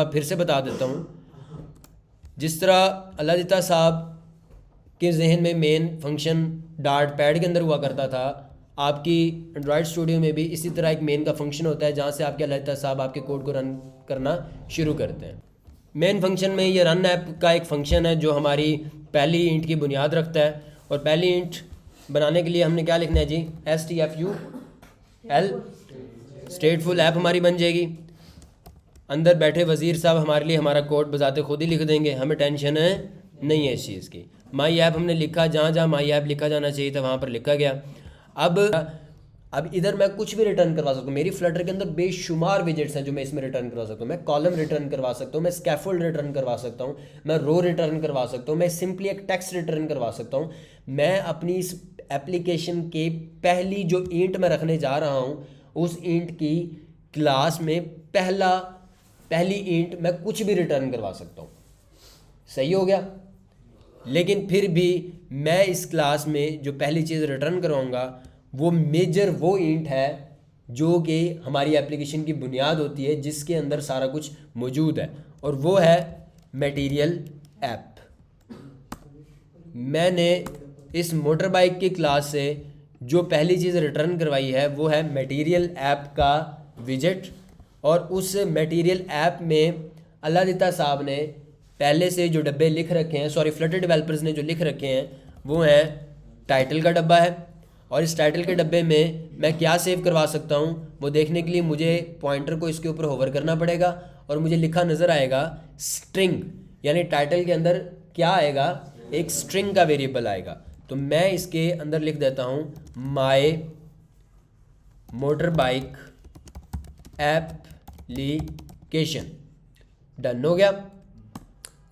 फिर से बता देता हूँ। जिस तरह अल्लाह साहब के जहन में मेन फंक्शन डार्ट पैड के अंदर हुआ करता था, आपकी एंड्रॉयड स्टूडियो में भी इसी तरह एक मेन का फंक्शन होता है जहाँ से आपके अल्लाह साहब आपके कोड को रन करना शुरू करते हैं। मेन फंक्शन में ये रन ऐप का एक फंक्शन है जो हमारी पहली ईंट की बुनियाद रखता है। और पहली ईंट बनाने के लिए हमने क्या लिखना है जी, STFUL, स्टेटफुल ऐप हमारी बन जाएगी। अंदर बैठे वज़ीर साहब हमारे लिए हमारा कोड बजाते खुद ही लिख देंगे, हमें टेंशन है नहीं है इस चीज़ की। माई ऐप हमने लिखा, जहाँ जहाँ माई ऐप लिखा जाना चाहिए था वहाँ पर लिखा गया। अब इधर मैं कुछ भी रिटर्न करवा सकता हूँ। मेरी फ्लटर के अंदर बेशुमार विजेट्स हैं जो मैं इसमें रिटर्न करवा सकता हूँ। मैं कॉलम रिटर्न करवा सकता हूँ, मैं स्कैफोल्ड रिटर्न करवा सकता हूँ, मैं रो रिटर्न करवा सकता हूँ, मैं सिंपली एक टेक्स्ट रिटर्न करवा सकता हूँ। मैं अपनी इस एप्लीकेशन के पहली जो ईंट मैं रखने जा रहा हूँ उस ईंट की क्लास में पहली ईंट मैं कुछ भी रिटर्न करवा सकता हूँ। सही हो गया। लेकिन फिर भी मैं इस क्लास में जो पहली चीज़ रिटर्न करवाऊँगा वो मेजर वो ईंट है जो कि हमारी एप्लीकेशन की बुनियाद होती है, जिसके अंदर सारा कुछ मौजूद है, और वो है मटेरियल ऐप। मैंने इस मोटर बाइक की क्लास से जो पहली चीज़ रिटर्न करवाई है वो है मटेरियल ऐप का विजेट। और उस मटेरियल ऐप में अल्लाह साहब ने पहले से जो डब्बे लिख रखे हैं, फ्लटर डेवलपर्स ने जो लिख रखे हैं वो हैं टाइटल का डब्बा है। और इस टाइटल के डब्बे में मैं क्या सेव करवा सकता हूँ वो देखने के लिए मुझे पॉइंटर को इसके ऊपर होवर करना पड़ेगा और मुझे लिखा नज़र आएगा स्ट्रिंग, यानी टाइटल के अंदर क्या आएगा, एक स्ट्रिंग का वेरिएबल आएगा। तो मैं इसके अंदर लिख देता हूँ माई मोटर बाइक एप्लीकेशन। डन हो गया।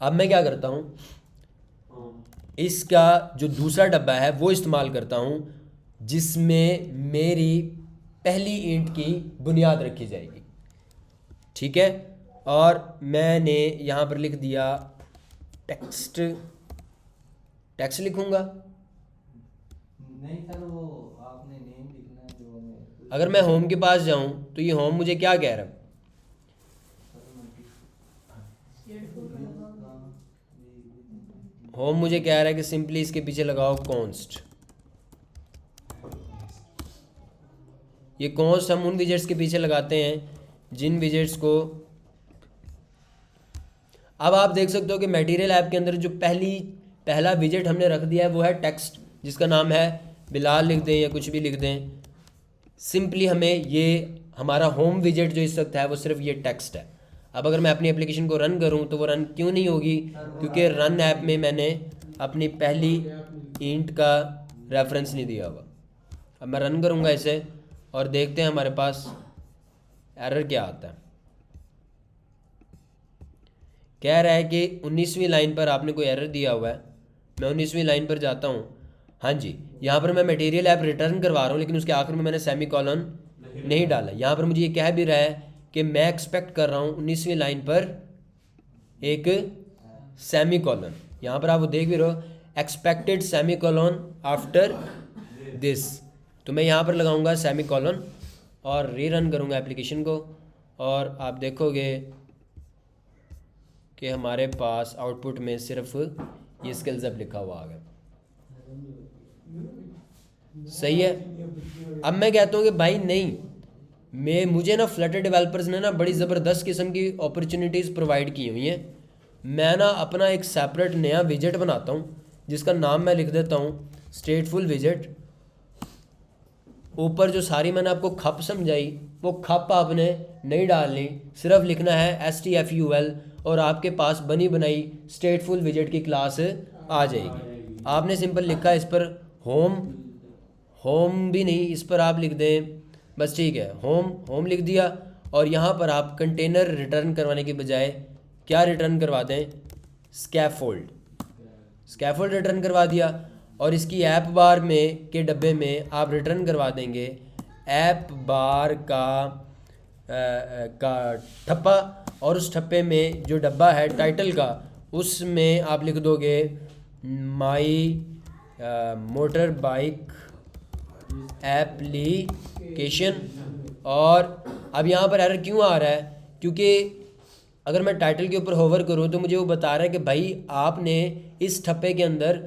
अब मैं क्या करता हूँ, इसका जो दूसरा डब्बा है वो इस्तेमाल करता हूँ जिसमें मेरी पहली ईंट की बुनियाद रखी जाएगी। ठीक है। और मैंने यहाँ पर लिख दिया टेक्स्ट लिखूँगा। नहीं सर, वो आपने नेम लिखना है जो अगर मैं होम के पास जाऊँ तो ये होम मुझे क्या कह रहा है, होम मुझे कह रहा है कि सिंपली इसके पीछे लगाओ कॉन्स्ट। ये कॉन्स्ट हम उन विजेट्स के पीछे लगाते हैं जिन विजेट्स को, अब आप देख सकते हो कि मटेरियल ऐप के अंदर जो पहला विजेट हमने रख दिया है वो है टेक्स्ट, जिसका नाम है बिलाल लिख दें या कुछ भी लिख दें। सिंपली हमें ये हमारा होम विजेट जो इस वक्त है वो सिर्फ ये टेक्स्ट है। अब अगर मैं अपनी एप्लीकेशन को रन करूं तो वो रन क्यों नहीं होगी, क्योंकि रन ऐप में मैंने अपनी पहली ईंट का रेफरेंस नहीं दिया हुआ। अब मैं रन करूंगा इसे और देखते हैं हमारे पास एरर क्या आता है। कह रहा है कि 19वीं लाइन पर आपने कोई एरर दिया हुआ है। मैं 19वीं लाइन पर जाता हूँ। हाँ जी, यहाँ पर मैं मटेरियल ऐप रिटर्न करवा रहा हूँ लेकिन उसके आखिर में मैंने सेमी कॉलन नहीं डाला। यहाँ पर मुझे ये कह भी रहा है कि मैं एक्सपेक्ट कर रहा हूँ 19वीं लाइन पर एक सेमी कॉलन। यहाँ पर आप वो देख भी रहे हो, expected semi colon after this. तो मैं यहाँ पर लगाऊंगा सेमी कॉलन और रीरन करूँगा एप्लीकेशन को, और आप देखोगे कि हमारे पास आउटपुट में सिर्फ ये स्किल्स अब लिखा हुआ आ गया। सही है। अब मैं कहता हूँ कि भाई नहीं, मुझे ना फ्लटर डेवलपर्स ने ना बड़ी ज़बरदस्त किस्म की अपॉर्चुनिटीज़ प्रोवाइड की हुई हैं। मैं ना अपना एक सेपरेट नया विजेट बनाता हूँ जिसका नाम मैं लिख देता हूँ स्टेटफुल विजेट। ऊपर जो सारी मैंने आपको खप समझाई वो खप आपने नहीं डालनी, सिर्फ लिखना है STFUL और आपके पास बनी बनाई स्टेटफुल विजेट की क्लास आ जाएगी। आपने सिंपल लिखा इस पर होम भी नहीं, इस पर आप लिख दें बस, ठीक है, होम लिख दिया। और यहाँ पर आप कंटेनर रिटर्न करवाने के बजाय क्या रिटर्न करवा दें, स्कैफोल्ड रिटर्न करवा दिया। और इसकी ऐप बार में के डब्बे में आप रिटर्न करवा देंगे ऐप बार का ठप्पा, और उस ठप्पे में जो डब्बा है टाइटल का उसमें आप लिख दोगे माई मोटर बाइक एप्लीकेशन। और अब यहाँ पर एरर क्यों आ रहा है, क्योंकि अगर मैं टाइटल के ऊपर होवर करूँ तो मुझे वो बता रहा है कि भाई आपने इस ठप्पे के अंदर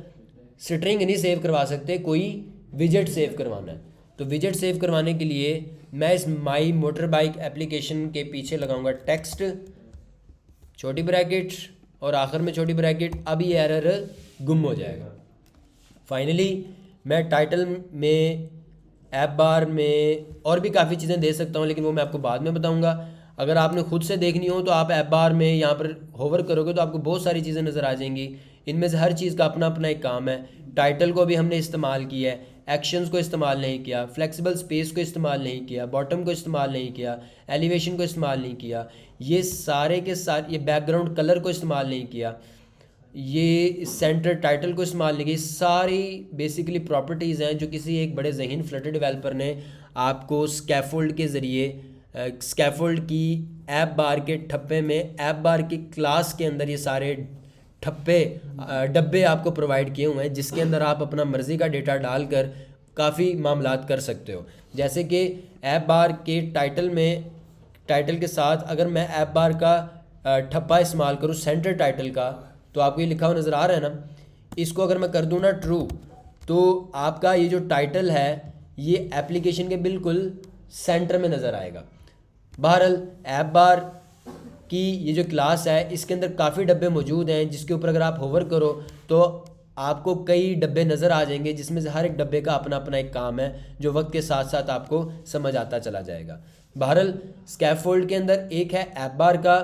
स्ट्रिंग नहीं सेव करवा सकते, कोई विजेट सेव करवाना है। तो विजेट सेव करवाने के लिए मैं इस माई मोटर बाइक एप्लीकेशन के पीछे लगाऊंगा टेक्स्ट, छोटी ब्रैकेट और आखिर में छोटी ब्रैकेट। अब ये एरर गुम हो जाएगा। फाइनली मैं टाइटल में, ऐप बार में और भी काफ़ी चीज़ें दे सकता हूँ, लेकिन वो मैं आपको बाद में बताऊँगा। अगर आपने खुद से देखनी हो तो आप ऐप बार में यहाँ पर होवर करोगे तो आपको बहुत सारी चीज़ें नज़र आ जाएंगी। इनमें से हर चीज़ का अपना अपना एक काम है। टाइटल को भी हमने इस्तेमाल किया है, एक्शंस को इस्तेमाल नहीं किया, फ्लेक्सिबल स्पेस को इस्तेमाल नहीं किया, बॉटम को इस्तेमाल नहीं किया, एलिवेशन को इस्तेमाल नहीं किया, ये सारे के सारे, ये बैकग्राउंड कलर को इस्तेमाल नहीं किया, ये सेंटर टाइटल को इस्तेमाल नहीं किया। सारी बेसिकली प्रॉपर्टीज़ हैं जो किसी एक बड़े ज़हीन फ्लटर डेवलपर ने आपको स्कैफोल्ड के ज़रिए, स्कैफोल्ड की ऐप बार के ठप्पे में, ऐप बार की क्लास के अंदर ये सारे डब्बे आपको प्रोवाइड किए हुए हैं, जिसके अंदर आप अपना मर्ज़ी का डेटा डालकर काफ़ी मामलात कर सकते हो। जैसे कि ऐप बार के टाइटल में, टाइटल के साथ अगर मैं ऐप बार का ठप्पा इस्तेमाल करूँ सेंटर टाइटल का, तो आपको ये लिखा हुआ नज़र आ रहा है ना, इसको अगर मैं कर दूँ ना ट्रू, तो आपका ये जो टाइटल है ये एप्लीकेशन के बिल्कुल सेंटर में नज़र आएगा। बहरहाल ऐप बार की ये जो क्लास है इसके अंदर काफ़ी डब्बे मौजूद हैं, जिसके ऊपर अगर आप होवर करो तो आपको कई डब्बे नज़र आ जाएंगे, जिसमें से हर एक डब्बे का अपना अपना एक काम है जो वक्त के साथ साथ आपको समझ आता चला जाएगा। बहरहाल स्कैफोल्ड के अंदर एक है ऐप बार का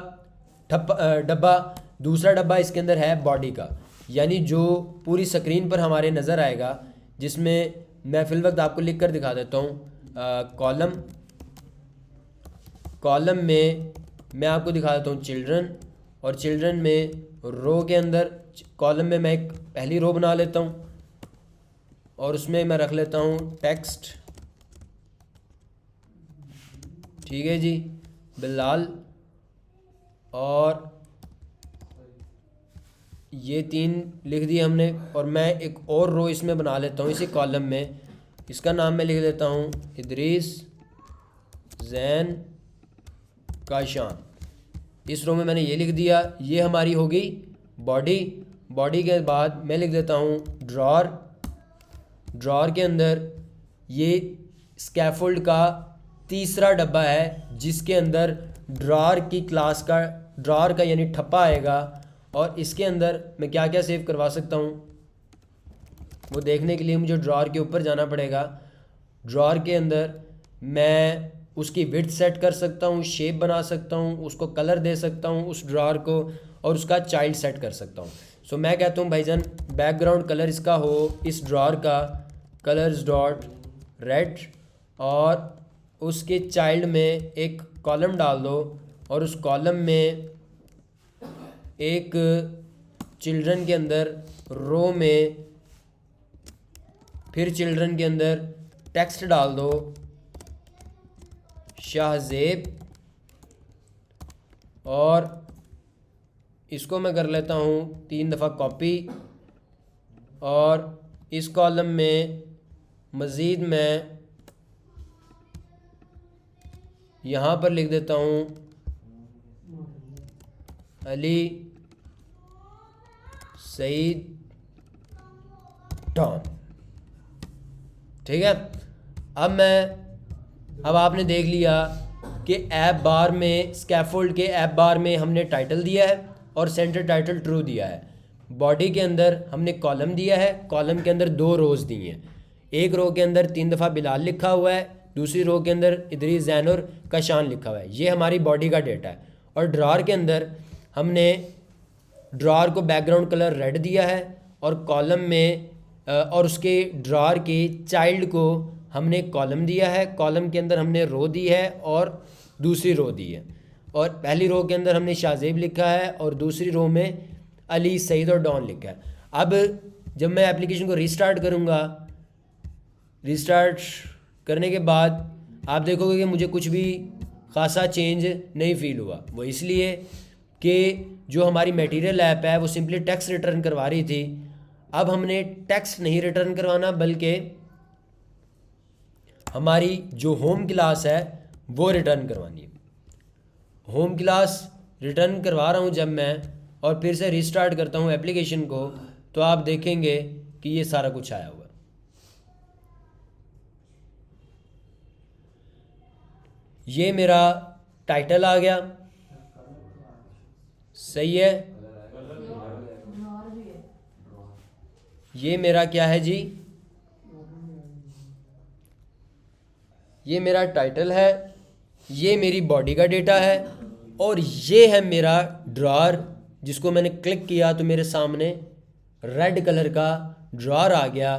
डब्बा, दूसरा डब्बा इसके अंदर है बॉडी का, यानी जो पूरी स्क्रीन पर हमारे नज़र आएगा, जिसमें मैं फिल वक्त आपको लिख कर दिखा देता हूँ। कॉलम में मैं आपको दिखा देता हूँ चिल्ड्रन, और चिल्ड्रन में रो के अंदर, कॉलम में मैं एक पहली रो बना लेता हूँ और उसमें मैं रख लेता हूँ टेक्स्ट, ठीक है जी, बिलाल, और ये 3 लिख दिए हमने। और मैं एक और रो इसमें बना लेता हूँ इसी कॉलम में, इसका नाम मैं लिख देता हूँ इदरीस जैन काशान। इस रो में मैंने ये लिख दिया, ये हमारी होगी बॉडी। बॉडी के बाद मैं लिख देता हूँ ड्रॉर। ड्रॉर के अंदर ये स्कैफोल्ड का तीसरा डब्बा है, जिसके अंदर ड्रॉर की क्लास का, ड्रॉर का यानी ठप्पा आएगा, और इसके अंदर मैं क्या क्या सेव करवा सकता हूँ वो देखने के लिए मुझे ड्रॉर के ऊपर जाना पड़ेगा। ड्रॉर के अंदर मैं उसकी विड्थ सेट कर सकता हूँ, शेप बना सकता हूँ, उसको कलर दे सकता हूँ उस ड्रॉर को, और उसका चाइल्ड सेट कर सकता हूँ। सो मैं कहता हूँ भाईजान बैकग्राउंड कलर इसका हो इस ड्रॉर का कलर्स डॉट रेड, और उसके चाइल्ड में एक कॉलम डाल दो, और उस कॉलम में एक चिल्ड्रन के अंदर रो में फिर चिल्ड्रन के अंदर टेक्स्ट डाल दो शाहजेब, और इसको मैं कर लेता हूँ 3 दफ़ा कॉपी, और इस कॉलम में मज़ीद मैं यहाँ पर लिख देता हूँ अली सईद टॉम, ठीक है। अब आपने देख लिया कि ऐप बार में, स्कैफोल्ड के ऐप बार में हमने टाइटल दिया है और सेंटर टाइटल ट्रू दिया है। बॉडी के अंदर हमने कॉलम दिया है, कॉलम के अंदर 2 रोज़ दी हैं। एक रो के अंदर 3 दफ़ा बिलाल लिखा हुआ है, दूसरी रो के अंदर इदरीस जैनुर काशान लिखा हुआ है। ये हमारी बॉडी का डेटा है। और ड्रॉर के अंदर हमने ड्रॉर को बैकग्राउंड कलर रेड दिया है, और कॉलम में और उसके ड्रॉर के चाइल्ड को हमने कॉलम दिया है। कॉलम के अंदर हमने रो दी है और दूसरी रो दी है, और पहली रो के अंदर हमने शाहजेब लिखा है और दूसरी रो में अली सईद और डॉन लिखा है। अब जब मैं एप्लीकेशन को रीस्टार्ट करूँगा, रीस्टार्ट करने के बाद आप देखोगे कि मुझे कुछ भी खासा चेंज नहीं फ़ील हुआ। वो इसलिए कि जो हमारी मटेरियल ऐप है वो सिंपली टेक्स्ट रिटर्न करवा रही थी। अब हमने टेक्स्ट नहीं रिटर्न करवाना, बल्कि हमारी जो होम क्लास है वो रिटर्न करवानी है। होम क्लास रिटर्न करवा रहा हूँ जब मैं और फिर से रिस्टार्ट करता हूँ एप्लीकेशन को, तो आप देखेंगे कि ये सारा कुछ आया हुआ है। ये मेरा टाइटल आ गया, सही है। ये मेरा क्या है जी, ये मेरा टाइटल है, ये मेरी बॉडी का डेटा है, और ये है मेरा ड्रॉअर जिसको मैंने क्लिक किया तो मेरे सामने रेड कलर का ड्रॉअर आ गया,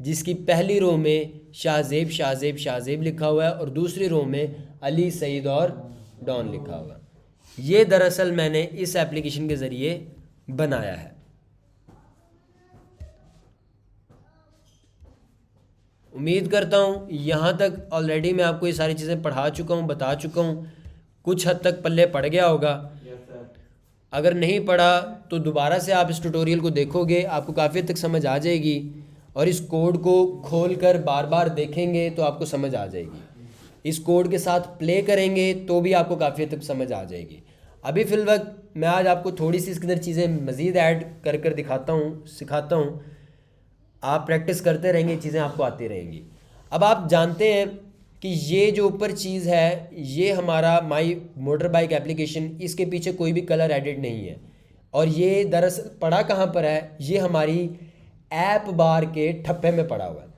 जिसकी पहली रो में शाहजेब शाहजेब शाहजेब लिखा हुआ है और दूसरी रो में अली सईद और डॉन लिखा हुआ है। ये दरअसल मैंने इस एप्लीकेशन के ज़रिए बनाया है। उम्मीद करता हूँ यहाँ तक ऑलरेडी मैं आपको ये सारी चीज़ें पढ़ा चुका हूँ, बता चुका हूँ, कुछ हद तक पल्ले पड़ गया होगा। अगर नहीं पढ़ा तो दोबारा से आप इस ट्यूटोरियल को देखोगे, आपको काफ़ी हद तक समझ आ जाएगी, और इस कोड को खोल कर बार बार देखेंगे तो आपको समझ आ जाएगी। इस कोड के साथ प्ले करेंगे तो भी आपको काफ़ी हद तक समझ आ जाएगी। अभी फ़िल वक्त मैं आज आपको थोड़ी सी इसके अंदर चीज़ें मज़ीद ऐड कर कर दिखाता हूँ, सिखाता हूँ। आप प्रैक्टिस करते रहेंगे, चीज़ें आपको आती रहेंगी। अब आप जानते हैं कि ये जो ऊपर चीज़ है, ये हमारा माई मोटर बाइक एप्लीकेशन, इसके पीछे कोई भी कलर एडिट नहीं है। और ये दरअसल पड़ा कहाँ पर है, ये हमारी ऐप बार के ठप्पे में पड़ा हुआ है।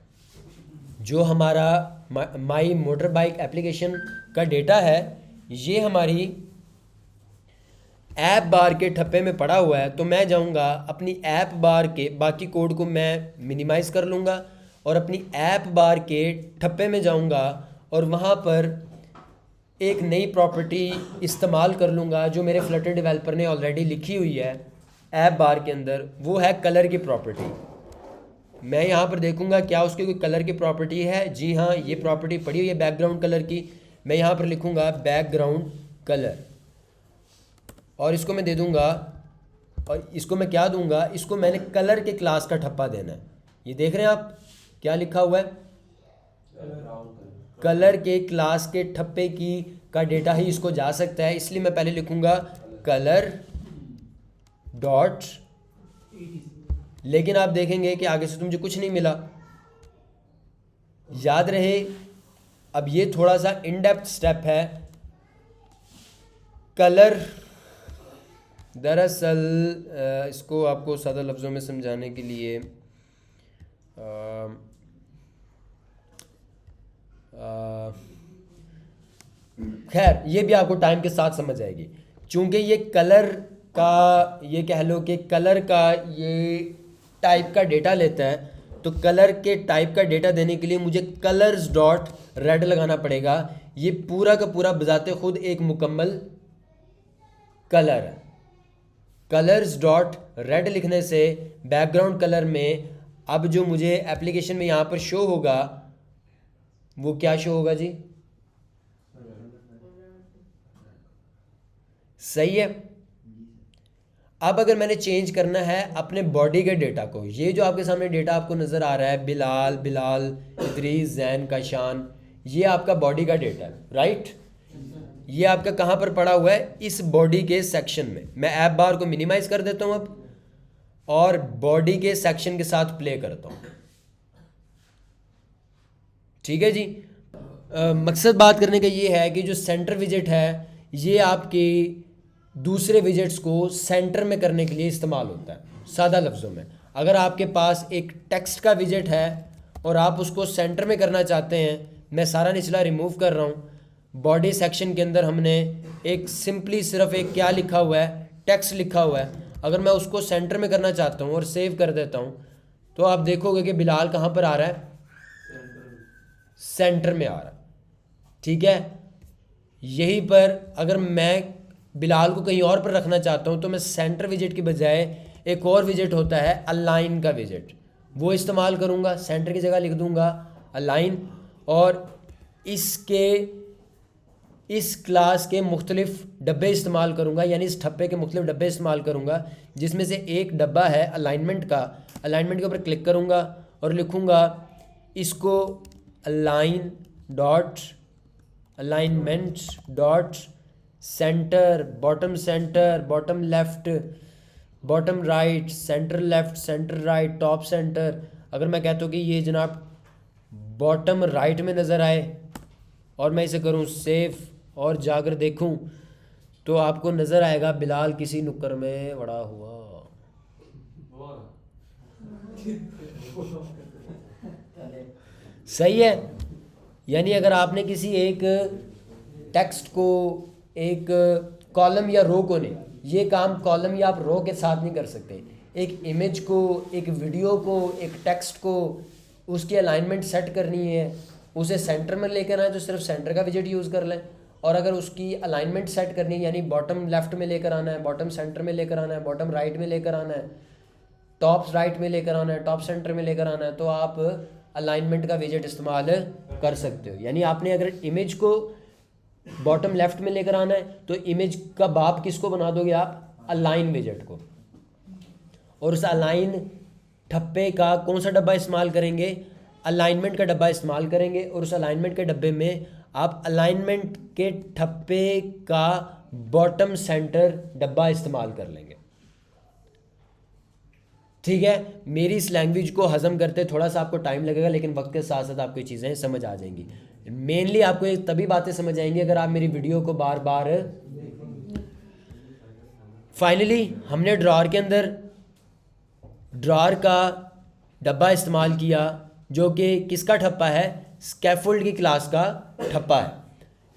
जो हमारा माई मोटर बाइक एप्लीकेशन का डेटा है, ये हमारी ऐप बार के ठप्पे में पड़ा हुआ है। तो मैं जाऊंगा अपनी ऐप बार के, बाकी कोड को मैं मिनिमाइज़ कर लूँगा और अपनी ऐप बार के ठप्पे में जाऊंगा और वहाँ पर एक नई प्रॉपर्टी इस्तेमाल कर लूँगा जो मेरे फ्लटर डेवलपर ने ऑलरेडी लिखी हुई है ऐप बार के अंदर। वो है कलर की प्रॉपर्टी। मैं यहाँ पर देखूँगा क्या उसकी कोई कलर की प्रॉपर्टी है। जी हाँ, ये प्रॉपर्टी पड़ी हुई है बैकग्राउंड कलर की। मैं यहाँ पर लिखूँगा बैकग्राउंड कलर और इसको मैं दे दूँगा, और इसको मैं क्या दूँगा, इसको मैंने कलर के क्लास का ठप्पा देना है। ये देख रहे हैं आप क्या लिखा हुआ है, कलर के क्लास के ठप्पे की का डेटा ही इसको जा सकता है। इसलिए मैं पहले लिखूँगा कलर डॉट, लेकिन आप देखेंगे कि आगे से तो मुझे कुछ नहीं मिला। याद रहे, अब ये थोड़ा सा इन डेप्थ स्टेप है। कलर दरअसल इसको आपको सादा लफ्ज़ों में समझाने के लिए खैर ये भी आपको टाइम के साथ समझ आएगी। चूँकि ये कलर का, ये कह लो कि कलर का ये टाइप का डेटा लेता है, तो कलर के टाइप का डेटा देने के लिए मुझे कलर्स डॉट रेड लगाना पड़ेगा। ये पूरा का पूरा बजाते खुद एक मुकम्मल कलर है। कलर्स डॉट रेड लिखने से बैकग्राउंड कलर में अब जो मुझे एप्लीकेशन में यहाँ पर शो होगा वो क्या शो होगा जी, सही है। अब अगर मैंने चेंज करना है अपने बॉडी के डेटा को, ये जो आपके सामने डेटा आपको नज़र आ रहा है, बिलाल, बिलाल, इदरीस, जैन, काशान, ये आपका बॉडी का डेटा है, राइट। ये आपका कहाँ पर पड़ा हुआ है, इस बॉडी के सेक्शन में। मैं ऐप बार को मिनिमाइज कर देता हूँ अब और बॉडी के सेक्शन के साथ प्ले करता हूँ। ठीक है जी। मकसद बात करने का ये है कि जो सेंटर विजेट है ये आपकी दूसरे विजेट्स को सेंटर में करने के लिए इस्तेमाल होता है। सादा लफ्ज़ों में, अगर आपके पास एक टेक्स्ट का विजेट है और आप उसको सेंटर में करना चाहते हैं, मैं सारा निचला रिमूव कर रहा हूँ। बॉडी सेक्शन के अंदर हमने एक सिंपली सिर्फ एक क्या लिखा हुआ है, टेक्स्ट लिखा हुआ है। अगर मैं उसको सेंटर में करना चाहता हूँ और सेव कर देता हूँ तो आप देखोगे कि बिलाल कहाँ पर आ रहा है, सेंटर में आ रहा है। ठीक है, यहीं पर अगर मैं बिलाल को कहीं और पर रखना चाहता हूँ तो मैं सेंटर विजेट की बजाय एक और विजेट होता है अलाइन का विजेट, वो इस्तेमाल करूँगा। सेंटर की जगह लिख दूँगा अलाइन और इस क्लास के मुख्तलिफ डब्बे इस्तेमाल करूँगा, यानी इस ठप्पे के मुख्तलिफ डब्बे इस्तेमाल करूँगा, जिसमें से एक डब्बा है अलाइनमेंट का। अलाइनमेंट के ऊपर क्लिक करूँगा और लिखूँगा इसको alignment dot centre, bottom left, bottom right, centre left, centre right, top centre. अगर मैं कहता हूँ कि ये जनाब बॉटम राइट में नज़र आए और मैं इसे करूँ सेफ और जाकर देखूँ तो आपको नज़र आएगा बिलाल किसी नुक्कर में बड़ा हुआ। सही है। यानी अगर आपने किसी एक टेक्स्ट को, एक कॉलम या रो को नहीं, ये काम कॉलम या आप रो के साथ नहीं कर सकते। एक इमेज को, एक वीडियो को, एक टेक्स्ट को, उसकी अलाइनमेंट सेट करनी है, उसे सेंटर में लेकर आए तो सिर्फ सेंटर का विजेट यूज़ कर लें। और अगर उसकी अलाइनमेंट सेट करनी है यानी बॉटम लेफ्ट में लेकर आना है, बॉटम सेंटर में लेकर आना है, बॉटम राइट में लेकर आना है, टॉप राइट में लेकर आना है, टॉप सेंटर में लेकर आना है, तो आप अलाइनमेंट का विजेट इस्तेमाल कर सकते हो। यानी आपने अगर इमेज को बॉटम लेफ्ट में लेकर आना है तो इमेज का बाप किसको बना दोगे आप? अलाइन विजेट को। और उस अलाइन ठप्पे का कौन सा डब्बा इस्तेमाल करेंगे? अलाइनमेंट का डब्बा इस्तेमाल करेंगे। और उस अलाइनमेंट के डब्बे में आप अलाइनमेंट के ठप्पे का बॉटम सेंटर डब्बा इस्तेमाल कर लेंगे। ठीक है। मेरी इस लैंग्वेज को हजम करते थोड़ा सा आपको टाइम लगेगा, लेकिन वक्त के साथ साथ आपको ये चीज़ें समझ आ जाएंगी। मेनली आपको ये तभी बातें समझ आएंगी अगर आप मेरी वीडियो को बार बार। फाइनली हमने ड्रॉअर के अंदर ड्रॉअर का डब्बा इस्तेमाल किया जो कि किसका ठप्पा है? स्कैफोल्ड की क्लास का ठप्पा है।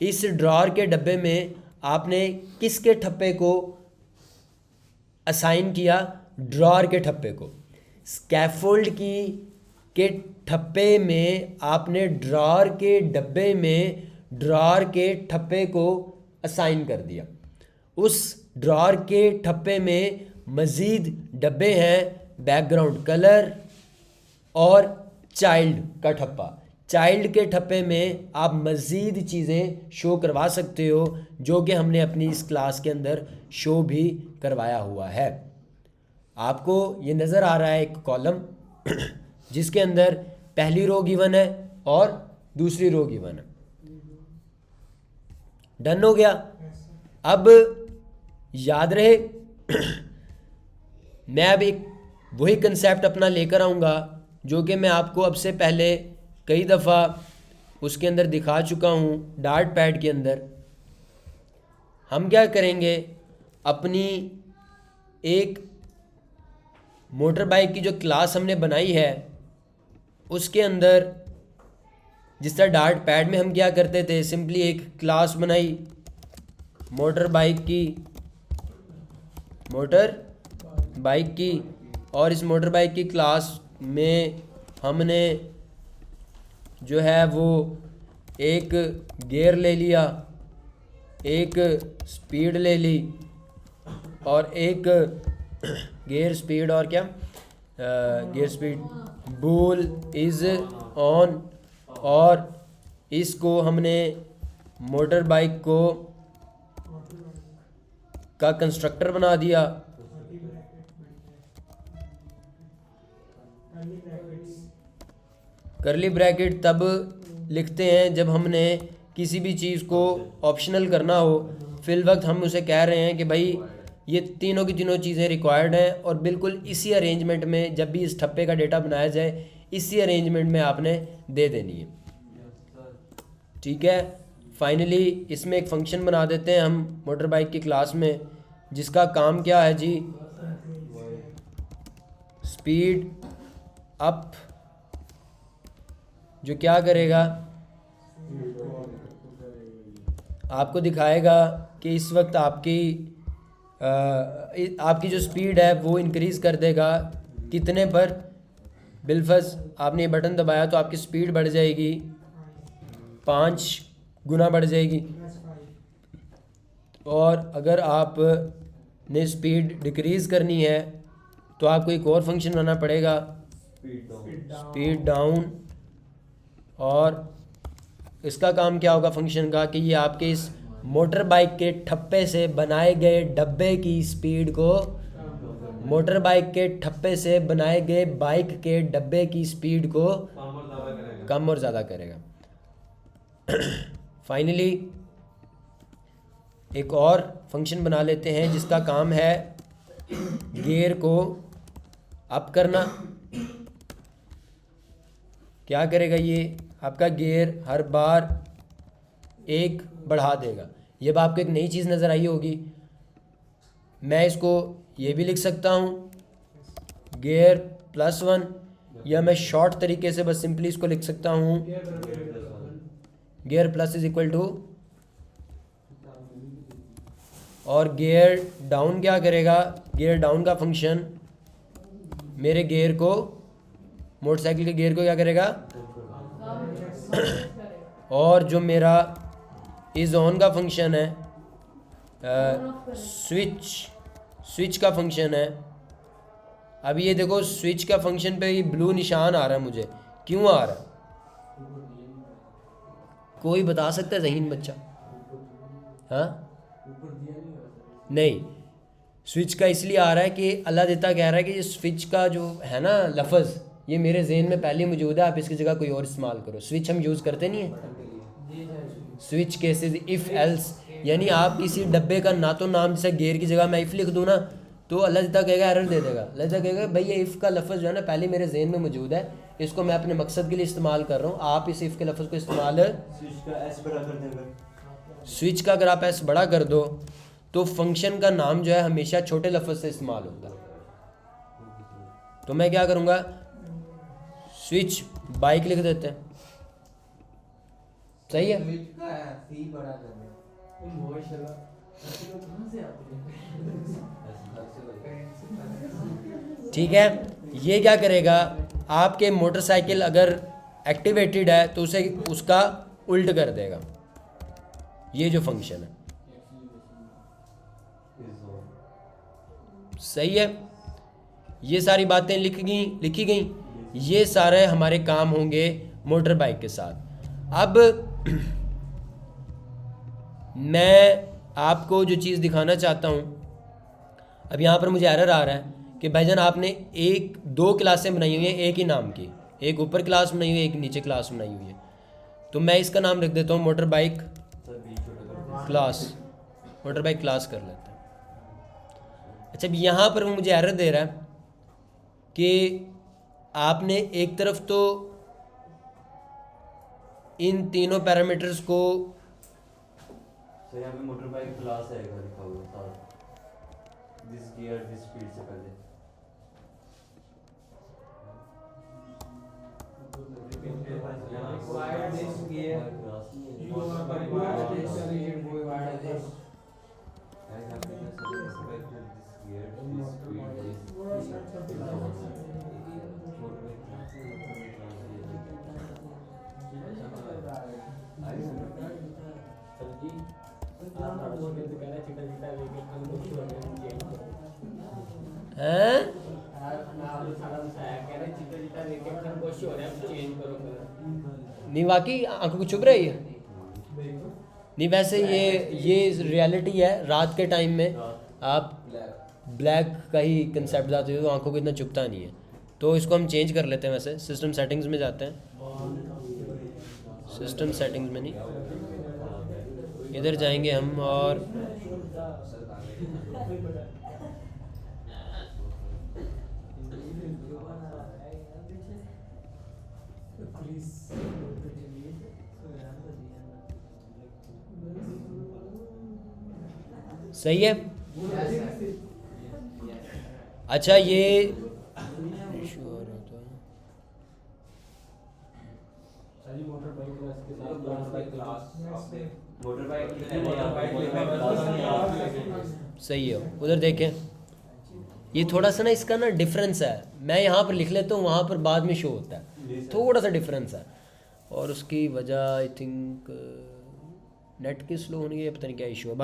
इस ड्रॉअर के डब्बे में आपने किसके ठप्पे को असाइन किया? ड्रॉअर के ठप्पे को। स्कैफोल्ड के ठप्पे में आपने ड्रॉअर के डब्बे में ड्रॉअर के ठप्पे को असाइन कर दिया। उस ड्रॉअर के ठप्पे में मज़ीद डब्बे हैं, बैकग्राउंड कलर और चाइल्ड का ठप्पा। चाइल्ड के ठप्पे में आप मज़ीद चीज़ें शो करवा सकते हो जो कि हमने अपनी इस क्लास के अंदर शो भी करवाया हुआ है। आपको ये नज़र आ रहा है एक कॉलम जिसके अंदर पहली रो गिवन है और दूसरी रो गिवन है। डन हो गया। अब याद रहे मैं अब एक वही कंसेप्ट अपना लेकर आऊँगा जो कि मैं आपको अब से पहले कई दफ़ा उसके अंदर दिखा चुका हूँ। डार्ट पैड के अंदर हम क्या करेंगे, अपनी एक मोटर बाइक की जो क्लास हमने बनाई है उसके अंदर, जिस तरह डार्ट पैड में हम क्या करते थे, सिंपली एक क्लास बनाई मोटर बाइक की, और इस मोटर बाइक की क्लास में हमने जो है वो एक गियर ले लिया, एक स्पीड ले ली और एक गियर स्पीड और क्या gear speed bull is on, और इसको हमने मोटर बाइक को का कंस्ट्रक्टर बना दिया। करली ब्रैकेट तब लिखते हैं जब हमने किसी भी चीज़ को ऑप्शनल करना हो। फिल वक्त हम उसे कह रहे हैं कि भाई ये तीनों की तीनों चीज़ें रिक्वायर्ड हैं और बिल्कुल इसी अरेंजमेंट में जब भी इस ठप्पे का डेटा बनाया जाए इसी अरेंजमेंट में आपने दे देनी है। ठीक है। फाइनली इसमें एक फ़ंक्शन बना देते हैं हम मोटर बाइक की क्लास में, जिसका काम क्या है जी, स्पीड अप, जो क्या करेगा, आपको दिखाएगा कि इस वक्त आपकी जो स्पीड है वो इंक्रीज़ कर देगा कितने पर। बिलफर्ज आपने ये बटन दबाया तो आपकी स्पीड बढ़ जाएगी, 5 गुना बढ़ जाएगी। और अगर आपने स्पीड डिक्रीज़ करनी है तो आपको एक और फंक्शन बनाना पड़ेगा, स्पीड डाउन। और इसका काम क्या होगा फंक्शन का, कि ये आपके इस मोटर बाइक के ठप्पे से बनाए गए डब्बे की स्पीड को, मोटर बाइक के ठप्पे से बनाए गए बाइक के डब्बे की स्पीड को कम और ज़्यादा करेगा। फाइनली एक और फंक्शन बना लेते हैं जिसका काम है गियर को अप करना। क्या करेगा ये? आपका गियर हर बार एक बढ़ा देगा। ये अब आपको एक नई चीज़ नज़र आई होगी। मैं इसको ये भी लिख सकता हूँ गियर +1, या मैं शॉर्ट तरीके से बस सिंपली इसको लिख सकता हूँ gear plus is equal to, और गियर डाउन क्या करेगा? गियर डाउन का फंक्शन मेरे गियर को, मोटरसाइकिल के गियर को क्या करेगा? और जो मेरा इज ऑन का फंक्शन है, स्विच का फंक्शन है। अब ये देखो स्विच का फंक्शन पे ये ब्लू निशान आ रहा है, मुझे क्यों आ रहा है? कोई बता सकता है ज़हीन बच्चा? हाँ नहीं, स्विच का इसलिए आ रहा है कि अल्लाह देता कह रहा है कि ये स्विच का जो है ना लफ्ज़, ये मेरे जहन में पहले मौजूद है, आप इसकी जगह कोई और इस्तेमाल करो। स्विच हम यूज़ करते नहीं है, स्विच केसेस, इफ़ एल्स, यानी आप किसी डब्बे का ना तो नाम, जैसे गेयर की जगह मैं इफ़ लिख दूँ ना तो अल्लाह देता कहेगा एरर दे देगा। अल्लाह देता कहेगा भाई ये इफ़ का लफ्ज़ जो है ना पहले मेरे जहन में मौजूद है, इसको मैं अपने मकसद के लिए इस्तेमाल कर रहा हूँ, आप इस इफ़ के लफ्ज़ को इस्तेमाल, स्विच का अगर आप एस बड़ा कर दो तो फंक्शन का नाम जो है हमेशा छोटे लफ्ज़ से इस्तेमाल होता है। तो मैं क्या करूँगा, स्विच बाइक लिख देते हैं, सही है? ठीक है, ये क्या करेगा? आपके मोटरसाइकिल अगर एक्टिवेटेड है तो उसे उसका उल्ट कर देगा, ये जो फंक्शन है। सही है, ये सारी बातें लिखी गई। ये सारे हमारे काम होंगे मोटर बाइक के साथ। अब मैं आपको जो चीज़ दिखाना चाहता हूँ, अब यहाँ पर मुझे एरर आ रहा है कि भाईजान आपने दो क्लासें बनाई हुई हैं एक ही नाम की, एक ऊपर क्लास बनाई हुई है, एक नीचे क्लास बनाई हुई है। तो मैं इसका नाम रख देता हूँ motor bike class, motor bike class कर लेते हैं। अच्छा, अब यहाँ पर मुझे एरर दे रहा है कि आपने एक तरफ तो इन तीनों पैरामीटर्स को, यहाँ पे मोटर बाइक क्लास है लिखा हुआ सारा, दिस गियर दिस स्पीड से पहले नहीं वाकई आंखों को चुभ रही है। नहीं वैसे ये रियलिटी है, रात के टाइम में आप ब्लैक का ही कंसेप्ट जाते हो तो आंखों को इतना चुभता नहीं है। तो इसको हम चेंज कर लेते हैं। वैसे सिस्टम सेटिंग्स में जाते हैं, सिस्टम सेटिंग्स में नहीं, इधर जाएंगे हम और सही है। अच्छा ये सही है, उधर देखें, ये थोड़ा सा ना इसका ना डिफरेंस है। मैं यहाँ पर लिख लेता हूँ, वहाँ पर बाद में शो होता है, थोड़ा सा डिफरेंस है। और उसकी वजह आई थिंक नेट के स्लो होने की, पता नहीं क्या इशू है।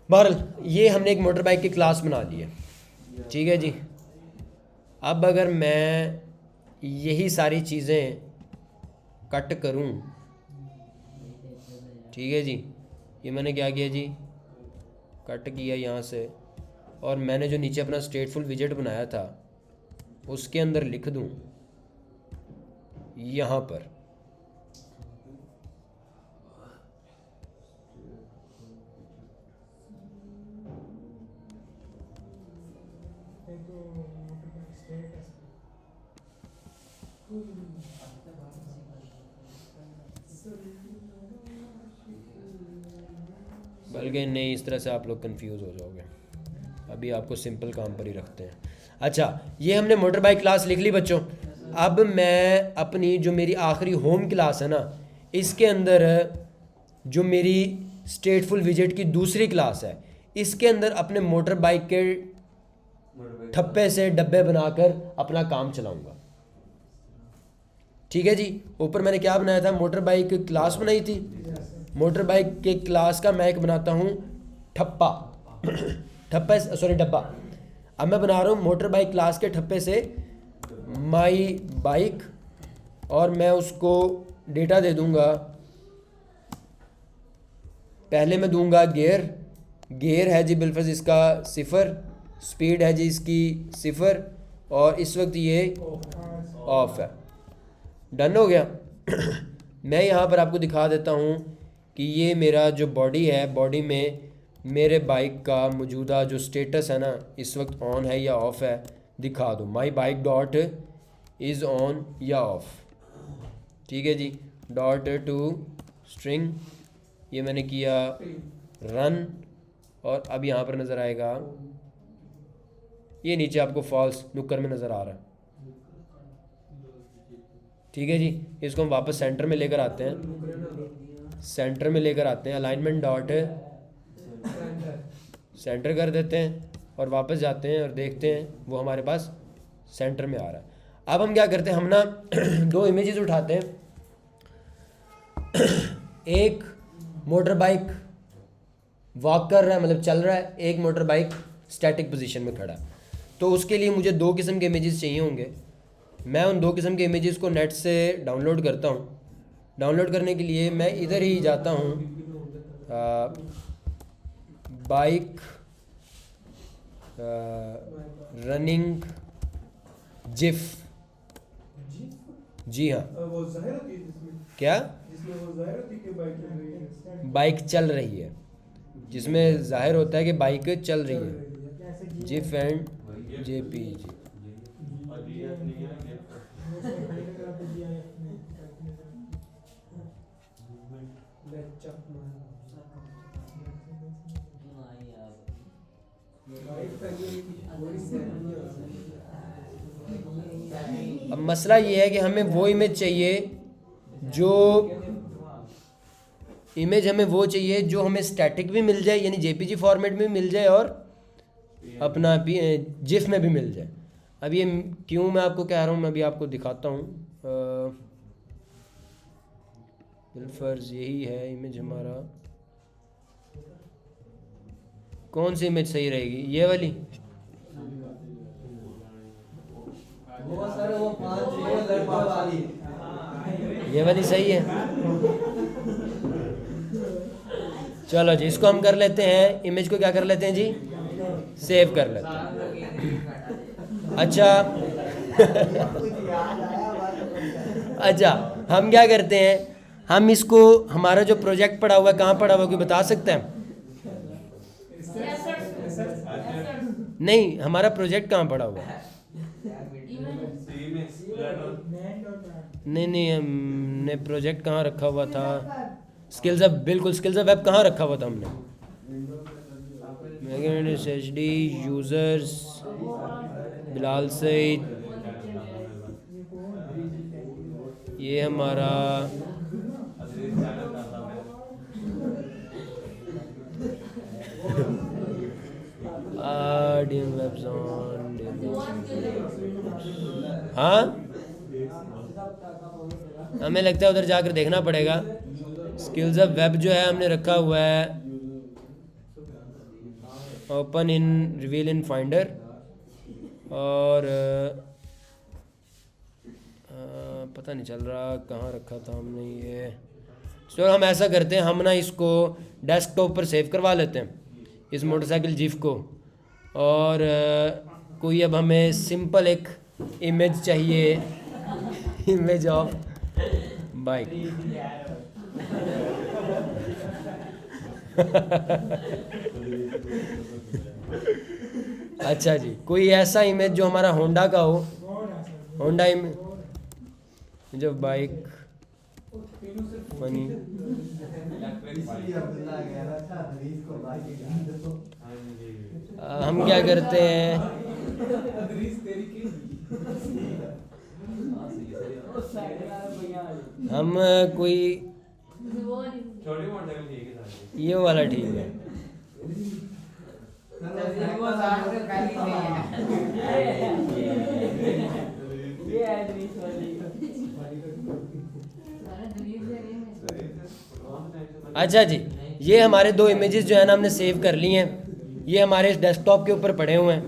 बहरहाल ये हमने एक मोटर बाइक की क्लास बना ली है, ठीक है जी। अब अगर मैं यही सारी चीज़ें कट करूं, ठीक है जी, ये मैंने क्या किया जी, कट किया यहाँ से, और मैंने जो नीचे अपना स्टेटफुल विजेट बनाया था उसके अंदर लिख दूं यहाँ पर बल्कि नहीं, इस तरह से आप लोग कंफ्यूज हो जाओगे। अभी आपको सिंपल काम पर ही रखते हैं। अच्छा, ये हमने मोटर बाइक क्लास लिख ली बच्चों। अब मैं अपनी जो मेरी आखिरी होम क्लास है ना, इसके अंदर जो मेरी स्टेटफुल विजेट की दूसरी क्लास है, इसके अंदर अपने मोटर बाइक के ठप्पे से डब्बे बनाकर अपना काम चलाऊंगा। ठीक है जी। ऊपर मैंने क्या बनाया था, मोटर बाइक क्लास बनाई थी। मोटर बाइक के क्लास का मैं एक बनाता हूँ ठप्पा ठप्पा सॉरी डब्बा। अब मैं बना रहा हूँ मोटर बाइक क्लास के ठप्पे से माई बाइक, और मैं उसको डेटा दे दूंगा। पहले मैं दूंगा गियर है जी बिलफर्ज इसका 0, स्पीड है जी इसकी 0, और इस वक्त ये ऑफ है। डन हो गया। मैं यहाँ पर आपको दिखा देता हूँ कि ये मेरा जो बॉडी है, बॉडी में मेरे बाइक का मौजूदा जो स्टेटस है ना, इस वक्त ऑन है या ऑफ़ है, दिखा दो। My bike dot is on या ऑफ। ठीक है जी। डॉट टू स्ट्रिंग, ये मैंने किया रन, और अब यहाँ पर नज़र आएगा, ये नीचे आपको फॉल्स नुक्कर में नज़र आ रहा है। ठीक है जी। इसको हम वापस सेंटर में लेकर आते हैं, सेंटर में लेकर आते हैं। अलाइनमेंट डॉट सेंटर कर देते हैं और वापस जाते हैं और देखते हैं वो हमारे पास सेंटर में आ रहा है। अब हम क्या करते हैं, हम ना 2 इमेजेस उठाते हैं। एक मोटर बाइक वॉक कर रहा है, मतलब चल रहा है, एक मोटर बाइक स्टैटिक पोजीशन में खड़ा है। तो उसके लिए मुझे 2 किस्म के इमेजेस चाहिए होंगे। मैं उन 2 किस्म के इमेजेस को नेट से डाउनलोड करता हूँ। डाउनलोड करने के लिए मैं इधर ही जाता हूँ, बाइक रनिंग जिफ। जी हाँ। वो ज़ाहिर होती है जिसमें, क्या जिसमें वो ज़ाहिर होती है कि बाइक चल रही है, बाइक चल रही है, जिसमें जाहिर होता है कि बाइक चल रही है। GIF and JPG. अब मसला ये है कि हमें वो इमेज चाहिए जो हमें स्टैटिक भी मिल जाए, यानी जेपीजी फॉर्मेट में भी मिल जाए, और अपना जिफ में भी मिल जाए। अब ये क्यों मैं आपको कह रहा हूँ, मैं अभी आपको दिखाता हूँ। बिलफर्ज यही है इमेज हमारा। कौन सी इमेज सही रहेगी, ये वाली? वो सर वो 5 लड़का वाली, ये वाली सही है। चलो जी, इसको हम कर लेते हैं, इमेज को क्या कर लेते हैं जी, सेव कर लेते हैं। अच्छा अच्छा, हम क्या करते हैं, हम इसको, हमारा जो प्रोजेक्ट पड़ा हुआ है, कहाँ पड़ा हुआ है, कोई बता सकते हैं? नहीं, हमारा प्रोजेक्ट कहाँ पड़ा हुआ है? नहीं, हमने प्रोजेक्ट कहाँ रखा हुआ था? स्किल्स ऑफ, बिल्कुल स्किल्स ऑफ वेब कहाँ रखा हुआ था हमने? एचडी यूजर्स बिलाल सईद, ये हमारा हाँ, हमें लगता है उधर जाकर देखना पड़ेगा। स्किल्स ऑफ वेब जो है हमने रखा हुआ है open in reveal in finder, और पता नहीं चल रहा कहाँ रखा था हमने ये। चलो हम ऐसा करते हैं, हम ना इसको डेस्कटॉप पर सेव करवा लेते हैं, इस मोटरसाइकिल जिफ को। और कोई अब हमें सिंपल एक इमेज चाहिए, इमेज ऑफ बाइक। अच्छा जी, कोई ऐसा इमेज जो हमारा होंडा का हो, होंडा इमेज जो बाइक फनी। इसलिए अब्दुल्ला कह रहा था हदीस को बाकी ध्यान दो। हाँ जी। हम क्या करते हैं, अदरीस तेरी की हम कोई छोटी मोटरसाइकिल ठीक है सारी। ये वाला ठीक है। वो साथ में खाली नहीं है। ये एड्रेस वाली अच्छा जी, ये हमारे दो इमेजेस जो है ना हमने सेव कर लिए हैं, ये हमारे डेस्कटॉप के ऊपर पड़े हुए हैं।